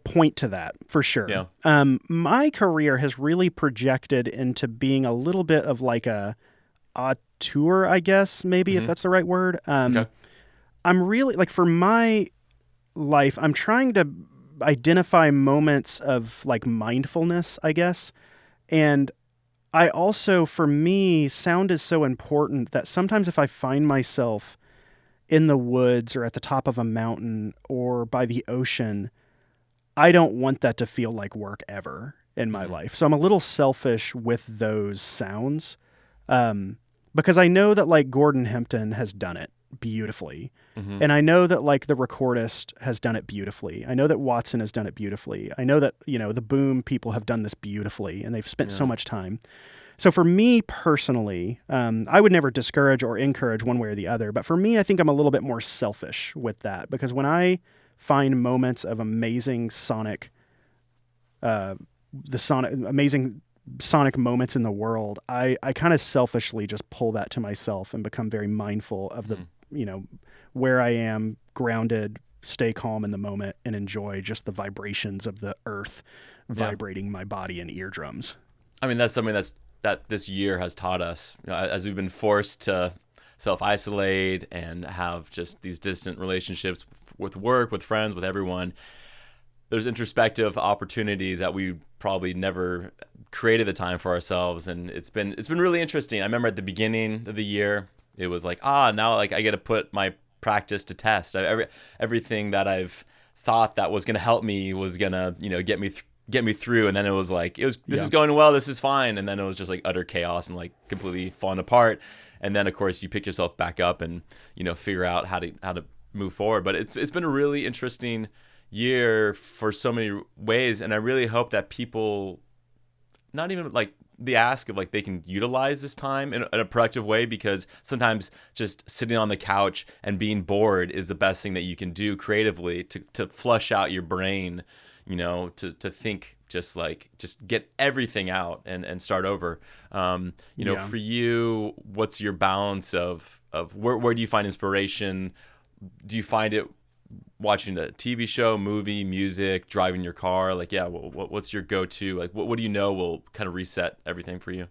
point to that for sure. Yeah. My career has really projected into being a little bit of like a auteur, I guess, maybe if that's the right word. Okay. I'm really like, for my life, I'm trying to identify moments of like mindfulness, I guess. And I also, for me, sound is so important that sometimes if I find myself in the woods or at the top of a mountain or by the ocean, I don't want that to feel like work ever in my life. So I'm a little selfish with those sounds, because I know that like Gordon Hempton has done it beautifully. And I know that like the recordist has done it beautifully. I know that Watson has done it beautifully. I know that, the Boom people have done this beautifully, and they've spent so much time. So for me personally, I would never discourage or encourage one way or the other. But for me, I think I'm a little bit more selfish with that, because when I find moments of amazing amazing sonic moments in the world, I kind of selfishly just pull that to myself and become very mindful of the, where I am, grounded, stay calm in the moment, and enjoy just the vibrations of the earth vibrating my body and eardrums. I mean, that's something that this year has taught us, as we've been forced to self-isolate and have just these distant relationships with work, with friends, with everyone. There's introspective opportunities that we probably never created the time for ourselves, and it's been really interesting. I remember at the beginning of the year, it was like, now like I get to put my practice to test. Everything that I've thought that was going to help me was going to, get me through, and then it was like this is going well, this is fine, and then it was just like utter chaos and like completely falling apart. And then of course you pick yourself back up and figure out how to move forward. But it's been a really interesting year for so many ways, and I really hope that people, not even like the ask of like they can utilize this time in a productive way, because sometimes just sitting on the couch and being bored is the best thing that you can do creatively to flush out your brain, to think, just get everything out and start over. For you, what's your balance of where do you find inspiration? Do you find it watching a TV show, movie, music, driving your car? Like, what's your go-to? Like, what do you know will kind of reset everything for you?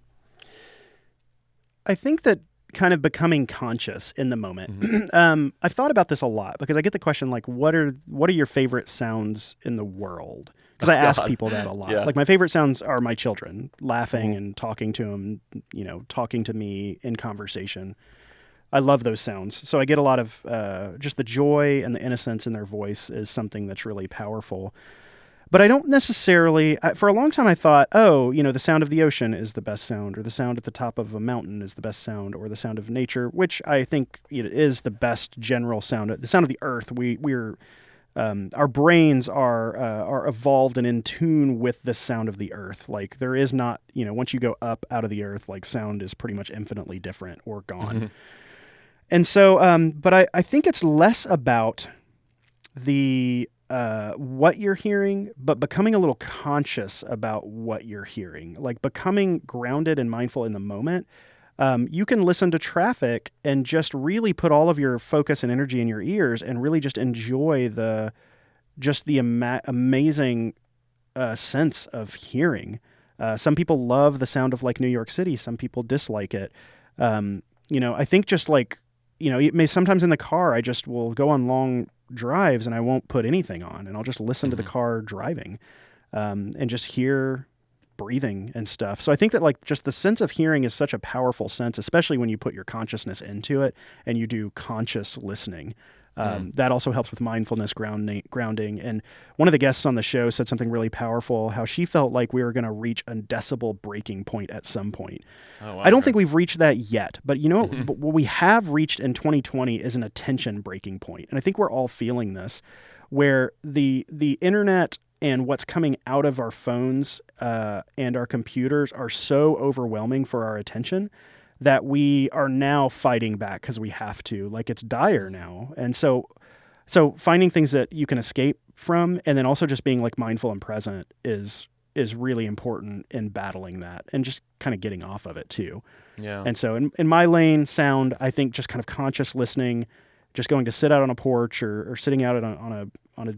I think that kind of becoming conscious in the moment. I've thought about this a lot, because I get the question like, what are your favorite sounds in the world? Because I ask people that a lot. Like, my favorite sounds are my children laughing and talking to them, talking to me in conversation. I love those sounds. So I get a lot of just the joy and the innocence in their voice is something that's really powerful. But I don't necessarily, for a long time I thought, the sound of the ocean is the best sound, or the sound at the top of a mountain is the best sound, or the sound of nature, which I think is the best general sound. The sound of the earth, we're our brains are evolved and in tune with the sound of the earth. Like, there is not, once you go up out of the earth, like, sound is pretty much infinitely different or gone. And so, but I think it's less about the what you're hearing, but becoming a little conscious about what you're hearing, like becoming grounded and mindful in the moment. You can listen to traffic and just really put all of your focus and energy in your ears and really just enjoy the amazing sense of hearing. Some people love the sound of like New York City. Some people dislike it. I think just like, it may sometimes in the car, I just will go on long drives and I won't put anything on, and I'll just listen to the car driving, and just hear breathing and stuff. So I think that like just the sense of hearing is such a powerful sense, especially when you put your consciousness into it and you do conscious listening. That also helps with mindfulness, grounding. And one of the guests on the show said something really powerful, how she felt like we were going to reach a decibel breaking point at some point. Oh, wow, I don't think we've reached that yet, but but what we have reached in 2020 is an attention breaking point. And I think we're all feeling this, where the internet and what's coming out of our phones and our computers are so overwhelming for our attention that we are now fighting back because we have to. Like, it's dire now. And so finding things that you can escape from, and then also just being like mindful and present is really important in battling that, and just kind of getting off of it too. Yeah. And so in my lane, sound, I think just kind of conscious listening, just going to sit out on a porch or sitting out on a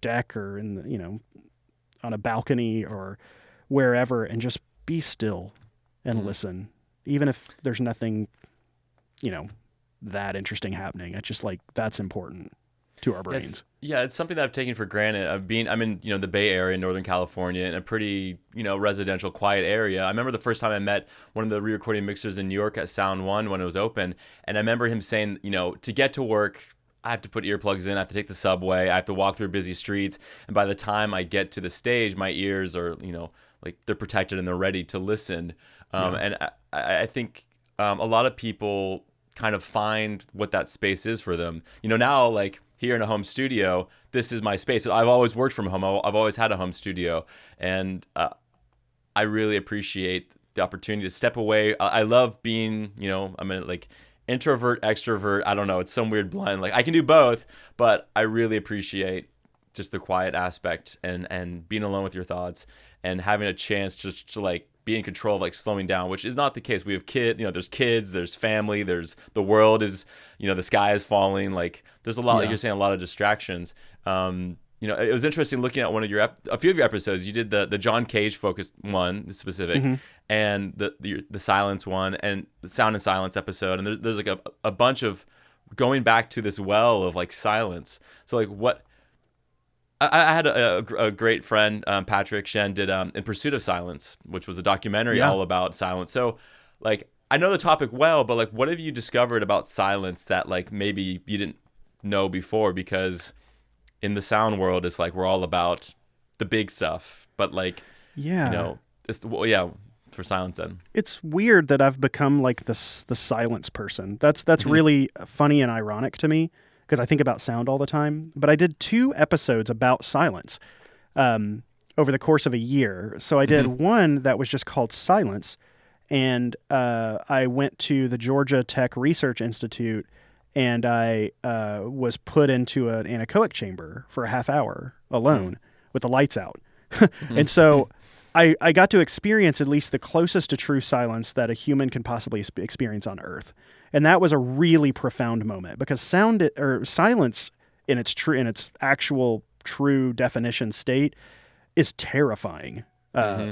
deck or on a balcony or wherever, and just be still and listen. Even if there's nothing, that interesting happening. It's just like, that's important. to our brains. It's something that I've taken for granted. I'm in, the Bay Area, Northern California, in a pretty, residential, quiet area. I remember the first time I met one of the re-recording mixers in New York at Sound One when it was open, and I remember him saying, to get to work, I have to put earplugs in, I have to take the subway, I have to walk through busy streets, and by the time I get to the stage, my ears are, like they're protected and they're ready to listen. And I think a lot of people kind of find what that space is for them. Now, like here in a home studio, this is my space. I've always worked from home. I've always had a home studio, and I really appreciate the opportunity to step away. I love being, I'm like introvert, extrovert. I don't know. It's some weird blend. Like I can do both, but I really appreciate just the quiet aspect and being alone with your thoughts and having a chance to like be in control of like slowing down, which is not the case. We have there's kids, there's family, there's the world is, the sky is falling. Like there's a lot, like you're saying, a lot of distractions. It was interesting looking at one of a few of your episodes. You did the John Cage focused one, the specific, and the silence one, and the sound and silence episode. And there's like a bunch of going back to this well of like silence. So like what I had a great friend, Patrick Shen, did In Pursuit of Silence, which was a documentary all about silence. So like I know the topic well, but like what have you discovered about silence that like maybe you didn't know before? Because in the sound world, it's like we're all about the big stuff, but like, for silence then. It's weird that I've become like the silence person. That's really funny and ironic to me because I think about sound all the time. But I did 2 episodes about silence over the course of a year. So I did one that was just called Silence, and I went to the Georgia Tech Research Institute, and I was put into an anechoic chamber for a half hour alone with the lights out. And so I got to experience at least the closest to true silence that a human can possibly experience on Earth. And that was a really profound moment because silence in its actual true definition state is terrifying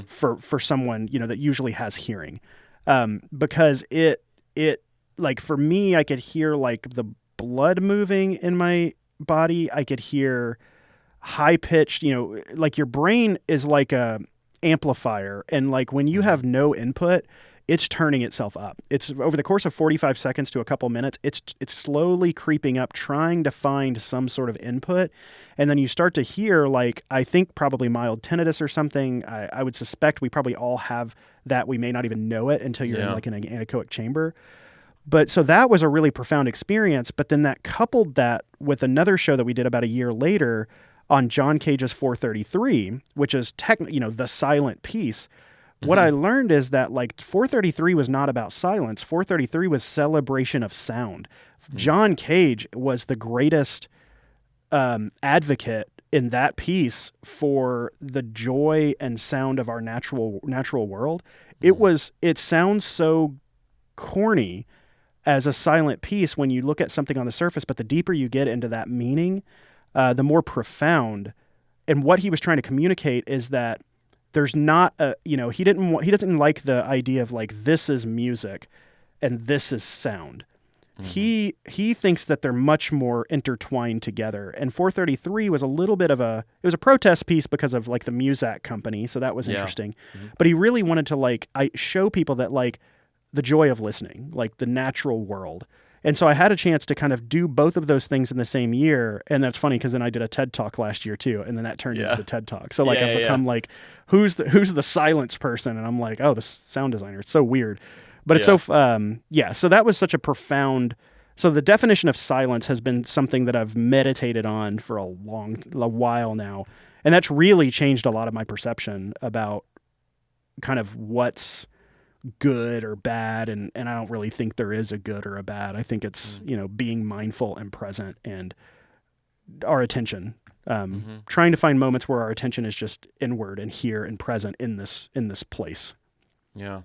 for someone, that usually has hearing. Because it like for me, I could hear like the blood moving in my body. I could hear high pitched, like your brain is like a amplifier. And like when you have no input, it's turning itself up. It's over the course of 45 seconds to a couple minutes. It's slowly creeping up, trying to find some sort of input. And then you start to hear like, I think probably mild tinnitus or something. I would suspect we probably all have that. We may not even know it until you're in like an anechoic chamber. But so that was a really profound experience. But then that coupled that with another show that we did about a year later on John Cage's 433, which is the silent piece. What I learned is that like 433 was not about silence. 433 was celebration of sound. John Cage was the greatest advocate in that piece for the joy and sound of our natural world. It sounds so corny as a silent piece when you look at something on the surface, but the deeper you get into that meaning, the more profound. And what he was trying to communicate is that there's not he doesn't like the idea of like this is music and this is sound. He thinks that they're much more intertwined together. And 433 was a little bit of it was a protest piece because of like the Muzak company, so that was interesting. But he really wanted to show people that like the joy of listening, like the natural world. And so I had a chance to kind of do both of those things in the same year. And that's funny because then I did a TED Talk last year too. And then that turned into the TED Talk. So I've become like, who's the silence person? And I'm like, oh, the sound designer. It's so weird. But it's so that was such a profound. So the definition of silence has been something that I've meditated on for a while now. And that's really changed a lot of my perception about kind of what's good or bad, and I don't really think there is a good or a bad. I think it's being mindful and present, and our attention, trying to find moments where our attention is just inward and here and present in this place. Yeah.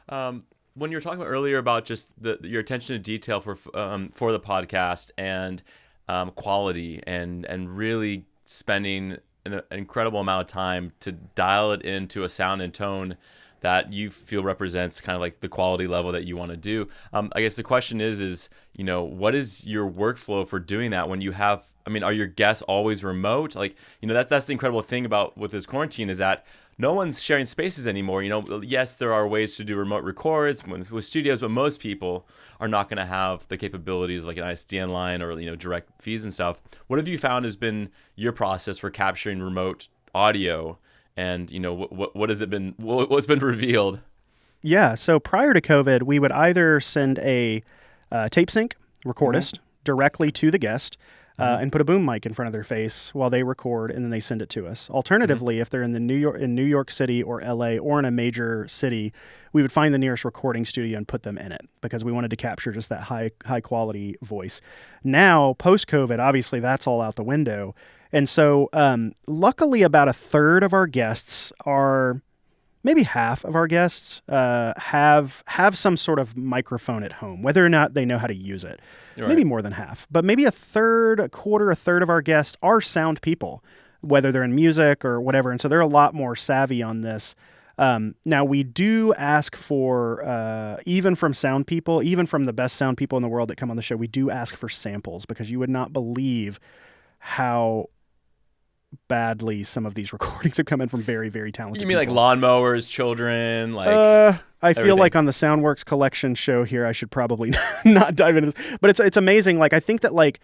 When you were talking earlier about just your attention to detail for the podcast and quality and really spending an incredible amount of time to dial it into a sound and tone that you feel represents kind of like the quality level that you want to do. I guess the question is, what is your workflow for doing that when you have, are your guests always remote? Like, that's the incredible thing about with this quarantine is that no one's sharing spaces anymore. Yes, there are ways to do remote records with studios, but most people are not going to have the capabilities like an ISDN line or, direct feeds and stuff. What have you found has been your process for capturing remote audio? And, what's been revealed? Yeah. So prior to COVID, we would either send a tape sync recordist directly to the guest and put a boom mic in front of their face while they record, and then they send it to us. Alternatively, if they're in New York City or LA or in a major city, we would find the nearest recording studio and put them in it because we wanted to capture just that high quality voice. Now, post COVID, obviously that's all out the window. And so, luckily, about a third of our guests maybe half of our guests have some sort of microphone at home, whether or not they know how to use it. Right. Maybe more than half, but maybe a third of our guests are sound people, whether they're in music or whatever. And so they're a lot more savvy on this. Now, we do ask for, even from sound people, even from the best sound people in the world that come on the show, we do ask for samples because you would not believe how badly some of these recordings have come in from very, very talented people. Like lawnmowers, children, like I feel like on the Soundworks collection show here I should probably not dive into this, but it's amazing. Like I think that like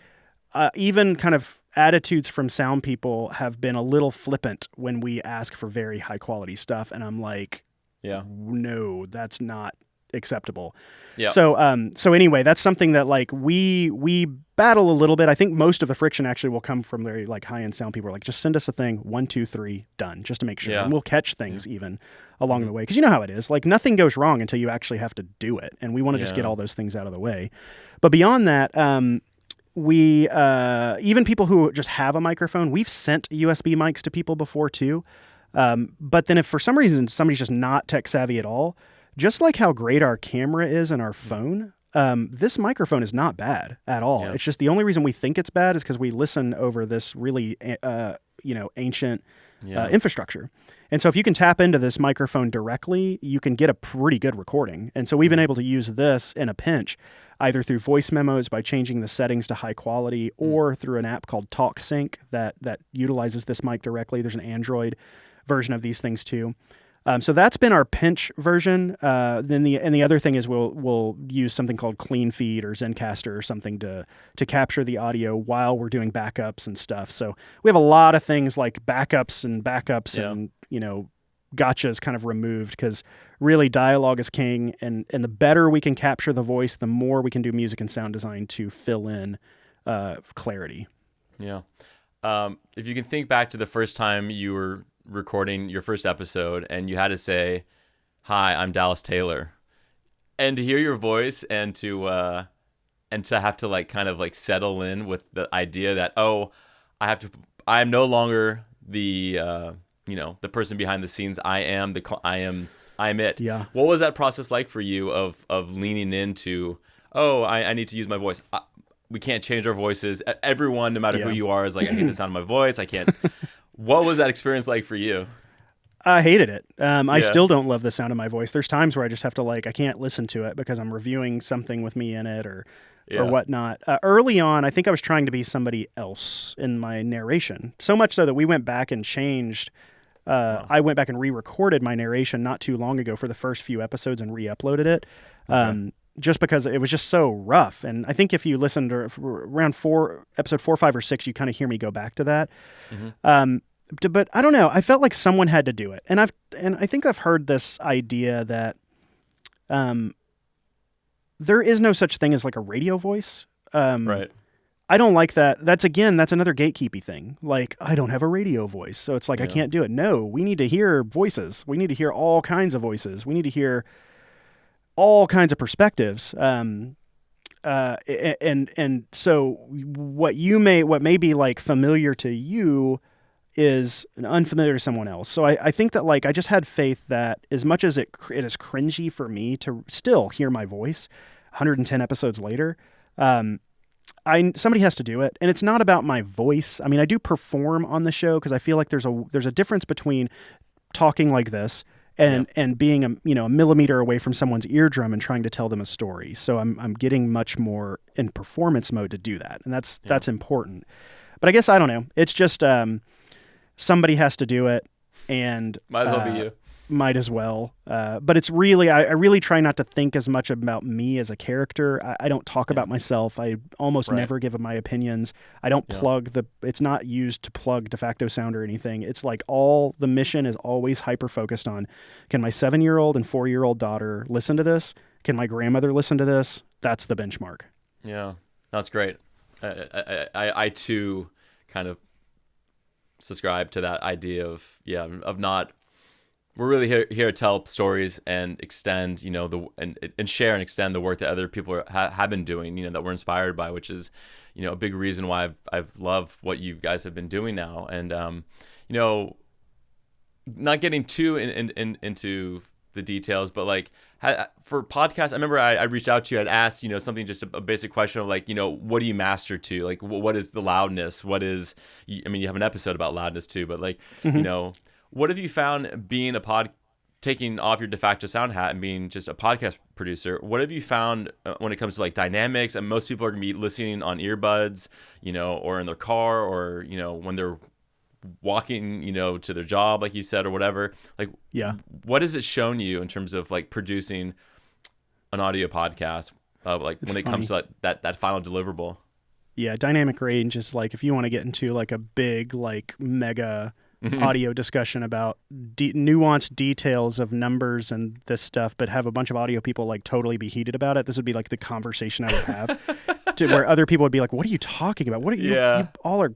even kind of attitudes from sound people have been a little flippant when we ask for very high quality stuff, and I'm like, no, that's not acceptable. Yeah. So anyway, that's something that like we battle a little bit. I think most of the friction actually will come from very like high end sound people are like, just send us a thing, 1, 2, 3, done, just to make sure. Yeah. And we'll catch things even along the way. Cause you know how it is. Like nothing goes wrong until you actually have to do it. And we want to just get all those things out of the way. But beyond that, we even people who just have a microphone, we've sent USB mics to people before too. But then if for some reason somebody's just not tech savvy at all, just like how great our camera is and our phone, this microphone is not bad at all. Yeah. It's just the only reason we think it's bad is because we listen over this really, ancient infrastructure. And so if you can tap into this microphone directly, you can get a pretty good recording. And so we've been able to use this in a pinch, either through voice memos by changing the settings to high quality or through an app called TalkSync that utilizes this mic directly. There's an Android version of these things too. So that's been our pinch version. Then the other thing is we'll use something called Clean Feed or Zencaster or something to capture the audio while we're doing backups and stuff. So we have a lot of things like backups and gotchas kind of removed because really dialogue is king, and the better we can capture the voice, the more we can do music and sound design to fill in clarity. Yeah. If you can think back to the first time you were recording your first episode and you had to say, "Hi, I'm Dallas Taylor," and to hear your voice and to have to like kind of like settle in with the idea that I'm no longer the the person behind the scenes. I'm it. Yeah. What was that process like for you of leaning into, I need to use my voice. We can't change our voices. Everyone, no matter who you are, is like, I hate the sound of my voice. I can't. What was that experience like for you? I hated it. I still don't love the sound of my voice. There's times where I just have to I can't listen to it because I'm reviewing something with me in it or whatnot. Early on, I think I was trying to be somebody else in my narration. So much so that we went back and changed. I went back and re-recorded my narration not too long ago for the first few episodes and re-uploaded it. Just because it was just so rough. And I think if you listen to around episode 4, 5, or 6, you kind of hear me go back to that. Mm-hmm. But I don't know. I felt like someone had to do it. And I think I've heard this idea that there is no such thing as like a radio voice. Right. I don't like that. That's another gatekeepy thing. Like, I don't have a radio voice, so it's like I can't do it. No, we need to hear voices. We need to hear all kinds of voices. We need to hear all kinds of perspectives. And so what may be like familiar to you is unfamiliar to someone else. So I think that like I just had faith that as much as it is cringy for me to still hear my voice 110 episodes later, somebody has to do it. And it's not about my voice. I mean, I do perform on the show because I feel like there's a difference between talking like this and being a millimeter away from someone's eardrum and trying to tell them a story. So I'm getting much more in performance mode to do that, and that's important. But I guess I don't know. It's just somebody has to do it, and might as well be you. Might as well. But it's really, I really try not to think as much about me as a character. I don't talk about myself. I almost never give my opinions. I don't plug it's not used to plug Defacto sound or anything. It's like the mission is always hyper-focused on, can my 7-year-old and 4-year-old daughter listen to this? Can my grandmother listen to this? That's the benchmark. Yeah, that's great. I too kind of subscribe to that idea of not... We're really here to tell stories and extend, and share and extend the work that other people have been doing, that we're inspired by, which is, a big reason why I've loved what you guys have been doing now. And, not getting too into the details, but like for podcasts, I remember I reached out to you. I'd asked, something, just a basic question of like, what do you master to? Like, what is the loudness? You have an episode about loudness too, but like, what have you found being taking off your Defacto sound hat and being just a podcast producer? What have you found when it comes to like dynamics? And most people are gonna be listening on earbuds, or in their car, or when they're walking, to their job, like you said, or whatever. Like, what has it shown you in terms of like producing an audio podcast? It comes to that final deliverable. Yeah, dynamic range is like, if you want to get into like a big, like mega audio discussion about nuanced details of numbers and this stuff, but have a bunch of audio people like totally be heated about it. This would be like the conversation I would have where other people would be like, what are you talking about? What are you all are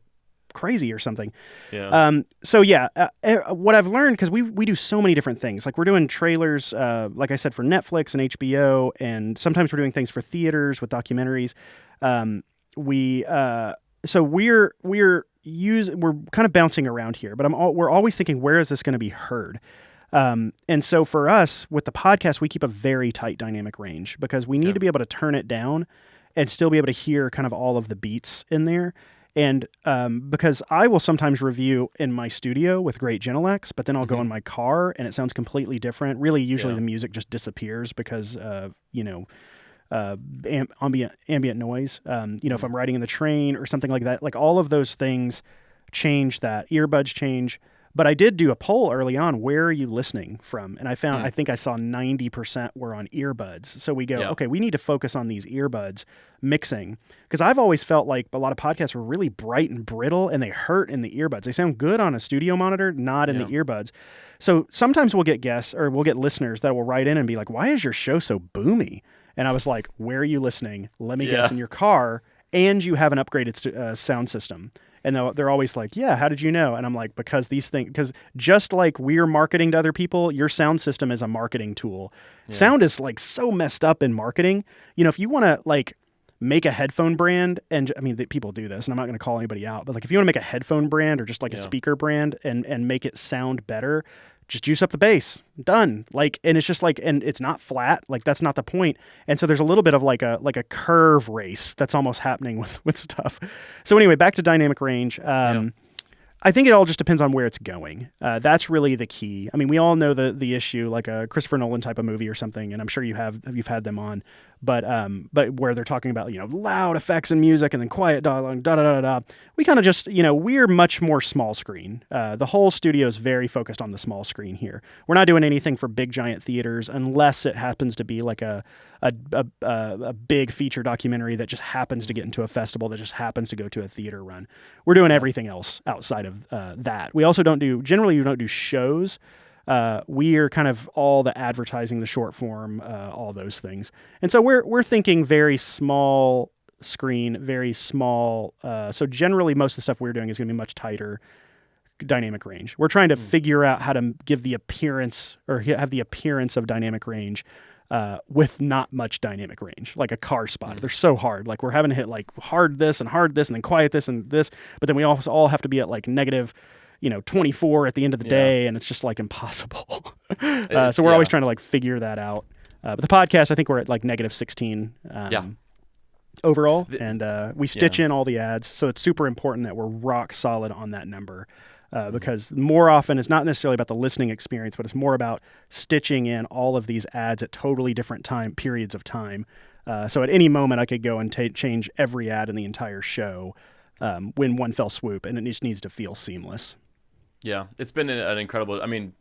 crazy or something. What I've learned, because we do so many different things. Like we're doing trailers, like I said, for Netflix and HBO, and sometimes we're doing things for theaters with documentaries. We're kind of bouncing around here, but we're always thinking, where is this going to be heard? And so for us with the podcast, we keep a very tight dynamic range because we need to be able to turn it down and still be able to hear kind of all of the beats in there. And because I will sometimes review in my studio with great Genelecs, but then I'll go in my car and it sounds completely different. Really, usually the music just disappears because ambient noise. If I'm riding in the train or something like that, like all of those things change that. Earbuds change. But I did do a poll early on, where are you listening from? And I found, I think I saw 90% were on earbuds. So we go, okay, we need to focus on these earbuds mixing. Because I've always felt like a lot of podcasts were really bright and brittle and they hurt in the earbuds. They sound good on a studio monitor, not in the earbuds. So sometimes we'll get guests or we'll get listeners that will write in and be like, why is your show so boomy? And I was like, where are you listening? Let me guess, in your car, and you have an upgraded sound system. And they're always like, yeah, how did you know? And I'm like, because just like we're marketing to other people, your sound system is a marketing tool. Yeah. Sound is like so messed up in marketing. If you want to like make a headphone brand, and I mean, people do this, and I'm not going to call anybody out, but like if you want to make a headphone brand or just like a speaker brand and make it sound better, just juice up the bass. Done. Like, and it's just like, and it's not flat. Like that's not the point. And so there's a little bit of like a curve race that's almost happening with stuff. So anyway, back to dynamic range. I think it all just depends on where it's going. That's really the key. I mean, we all know the issue, like a Christopher Nolan type of movie or something, and I'm sure you've had them on. But where they're talking about loud effects and music and then quiet dialogue, da da da da. We kind of just we're much more small screen. The whole studio is very focused on the small screen here. We're not doing anything for big giant theaters unless it happens to be like a big feature documentary that just happens to get into a festival, that just happens to go to a theater run. We're doing everything else outside of that. We also don't do shows. We are kind of all the advertising, the short form, all those things. And so we're thinking very small screen, very small. So generally most of the stuff we're doing is going to be much tighter dynamic range. We're trying to figure out how to give the appearance or have the appearance of dynamic range with not much dynamic range, like a car spot. They're so hard. Like we're having to hit like hard this and then quiet this and this, but then we also all have to be at like negative 24 at the end of the day, and it's just like impossible. So we're always trying to like figure that out. But the podcast, I think we're at like negative 16 overall, and we stitch in all the ads. So it's super important that we're rock solid on that number. because more often it's not necessarily about the listening experience, but it's more about stitching in all of these ads at totally different periods of time. So at any moment I could go and change every ad in the entire show when one fell swoop, and it just needs to feel seamless. Yeah, it's been an incredible. I mean,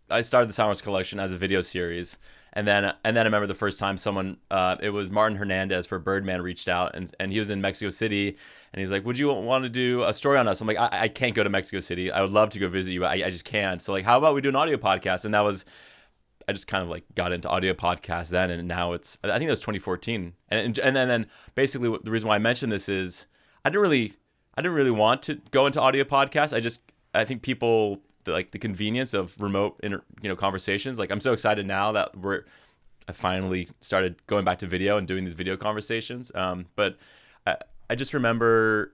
I started the Soundworks collection as a video series, and then I remember the first time someone, it was Martin Hernandez for Birdman, reached out, and he was in Mexico City, and he's like, "Would you want to do a story on us?" I'm like, I can't go to Mexico City. I would love to go visit you. I just can't. So like, how about we do an audio podcast? And I just kind of like got into audio podcasts then, and now I think that was 2014. And then basically the reason why I mentioned this is I didn't really want to go into audio podcasts. I think people like the convenience of remote conversations. Like, I'm so excited now that I finally started going back to video and doing these video conversations. But I just remember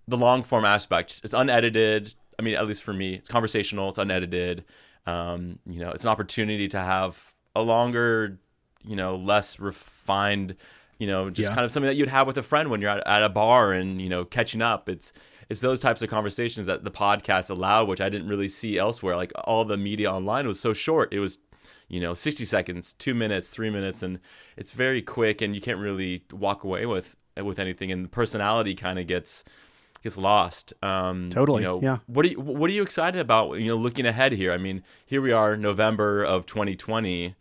the long form aspect. It's unedited. I mean, at least for me, it's conversational. It's unedited. It's an opportunity to have a longer, less refined, kind of something that you'd have with a friend when you're at a bar and, catching up. It's those types of conversations that the podcast allow, which I didn't really see elsewhere. Like, all the media online was so short. It was, 60 seconds, 2 minutes, 3 minutes, and it's very quick, and you can't really walk away with anything, and the personality kind of gets lost. Totally. Yeah. What are you excited about, looking ahead here? I mean, here we are, November of 2020.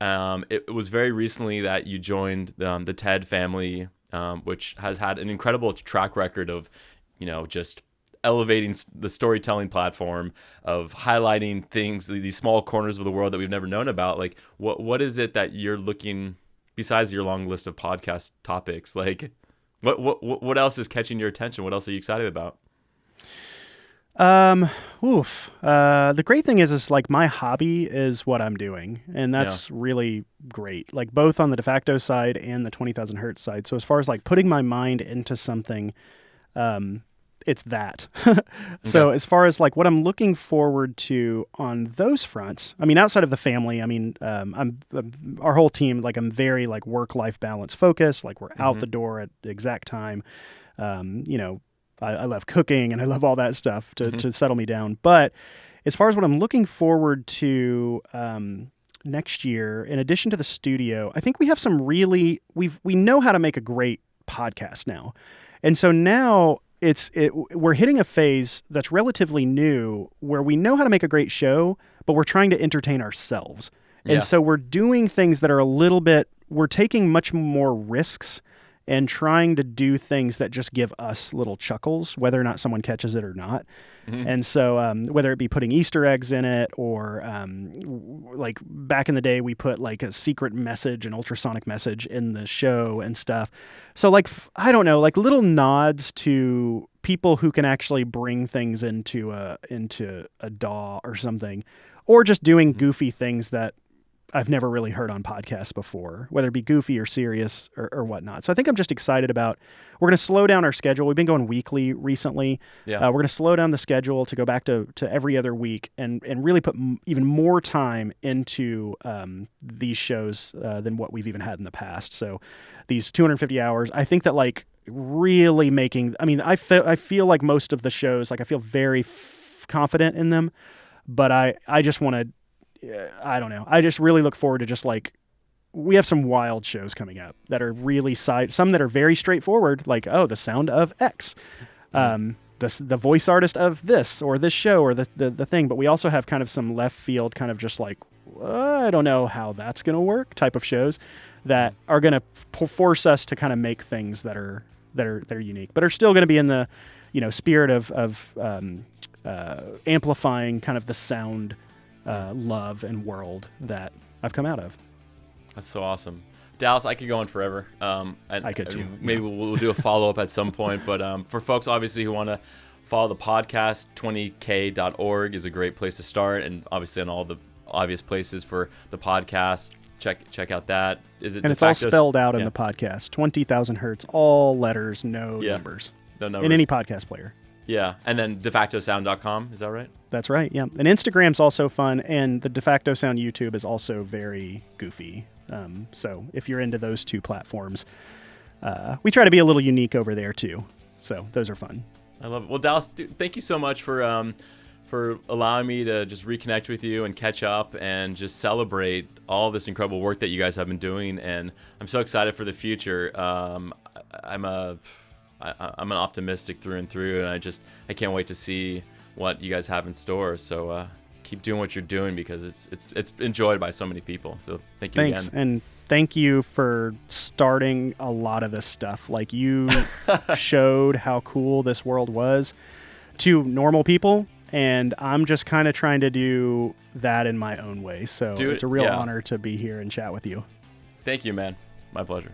It was very recently that you joined the TED family, which has had an incredible track record of, just elevating the storytelling platform, of highlighting things, these small corners of the world that we've never known about. Like, what is it that you're looking, besides your long list of podcast topics? Like, what else is catching your attention? What else are you excited about? The great thing is like, my hobby is what I'm doing, and that's really great. Like, both on the Defacto side and the 20,000 Hertz side. So as far as like putting my mind into something, it's that. So as far as like what I'm looking forward to on those fronts, I mean, outside of the family, I mean, I'm our whole team, like, I'm very like work-life balance focused. Like, we're out the door at the exact time. I love cooking and I love all that stuff to settle me down. But as far as what I'm looking forward to next year, in addition to the studio, I think we have some we know how to make a great podcast now. And so now we're hitting a phase that's relatively new where we know how to make a great show, but we're trying to entertain ourselves. And so we're doing things that are we're taking much more risks and trying to do things that just give us little chuckles, whether or not someone catches it or not. And so whether it be putting Easter eggs in it, or like back in the day, we put like a secret message, an ultrasonic message in the show and stuff. So like, I don't know, like little nods to people who can actually bring things into a DAW or something, or just doing goofy things that I've never really heard on podcasts before, whether it be goofy or serious or whatnot. So I think I'm just excited about, we're going to slow down our schedule. We've been going weekly recently. We're going to slow down the schedule to go back to every other week and really put even more time into these shows than what we've even had in the past. So these 250 hours, I think that like really I feel like most of the shows, like I feel very confident in them, but I just want to, I don't know. I just really look forward to just like, we have some wild shows coming up that are really some that are very straightforward, like, oh, the sound of X, the voice artist of this or this show or the thing. But we also have kind of some left field, kind of just like, I don't know how that's going to work type of shows that are going to force us to kind of make things that are unique, but are still going to be in the, spirit of amplifying kind of the sound love and world that I've come out of. That's so awesome. Dallas, I could go on forever. I could too. Maybe we'll do a follow-up at some point. But for folks, obviously, who want to follow the podcast, 20k.org is a great place to start. And obviously on all the obvious places for the podcast, check out that. Is it? And it's all spelled out in the podcast. 20,000 Hertz, all letters, no numbers. No numbers. In any podcast player. Yeah, and then defactosound.com, is that right? That's right, yeah. And Instagram's also fun, and the Defacto Sound YouTube is also very goofy. So if you're into those two platforms, we try to be a little unique over there too. So those are fun. I love it. Well, Dallas, dude, thank you so much for for allowing me to just reconnect with you and catch up and just celebrate all this incredible work that you guys have been doing. And I'm so excited for the future. I'm an optimistic through and through, and I can't wait to see what you guys have in store. So keep doing what you're doing, because it's enjoyed by so many people. So thank you Thanks. again. And thank you for starting a lot of this stuff. Like, you showed how cool this world was to normal people, and I'm just kind of trying to do that in my own way. So it's a real honor to be here and chat with you. Thank you, man. My pleasure.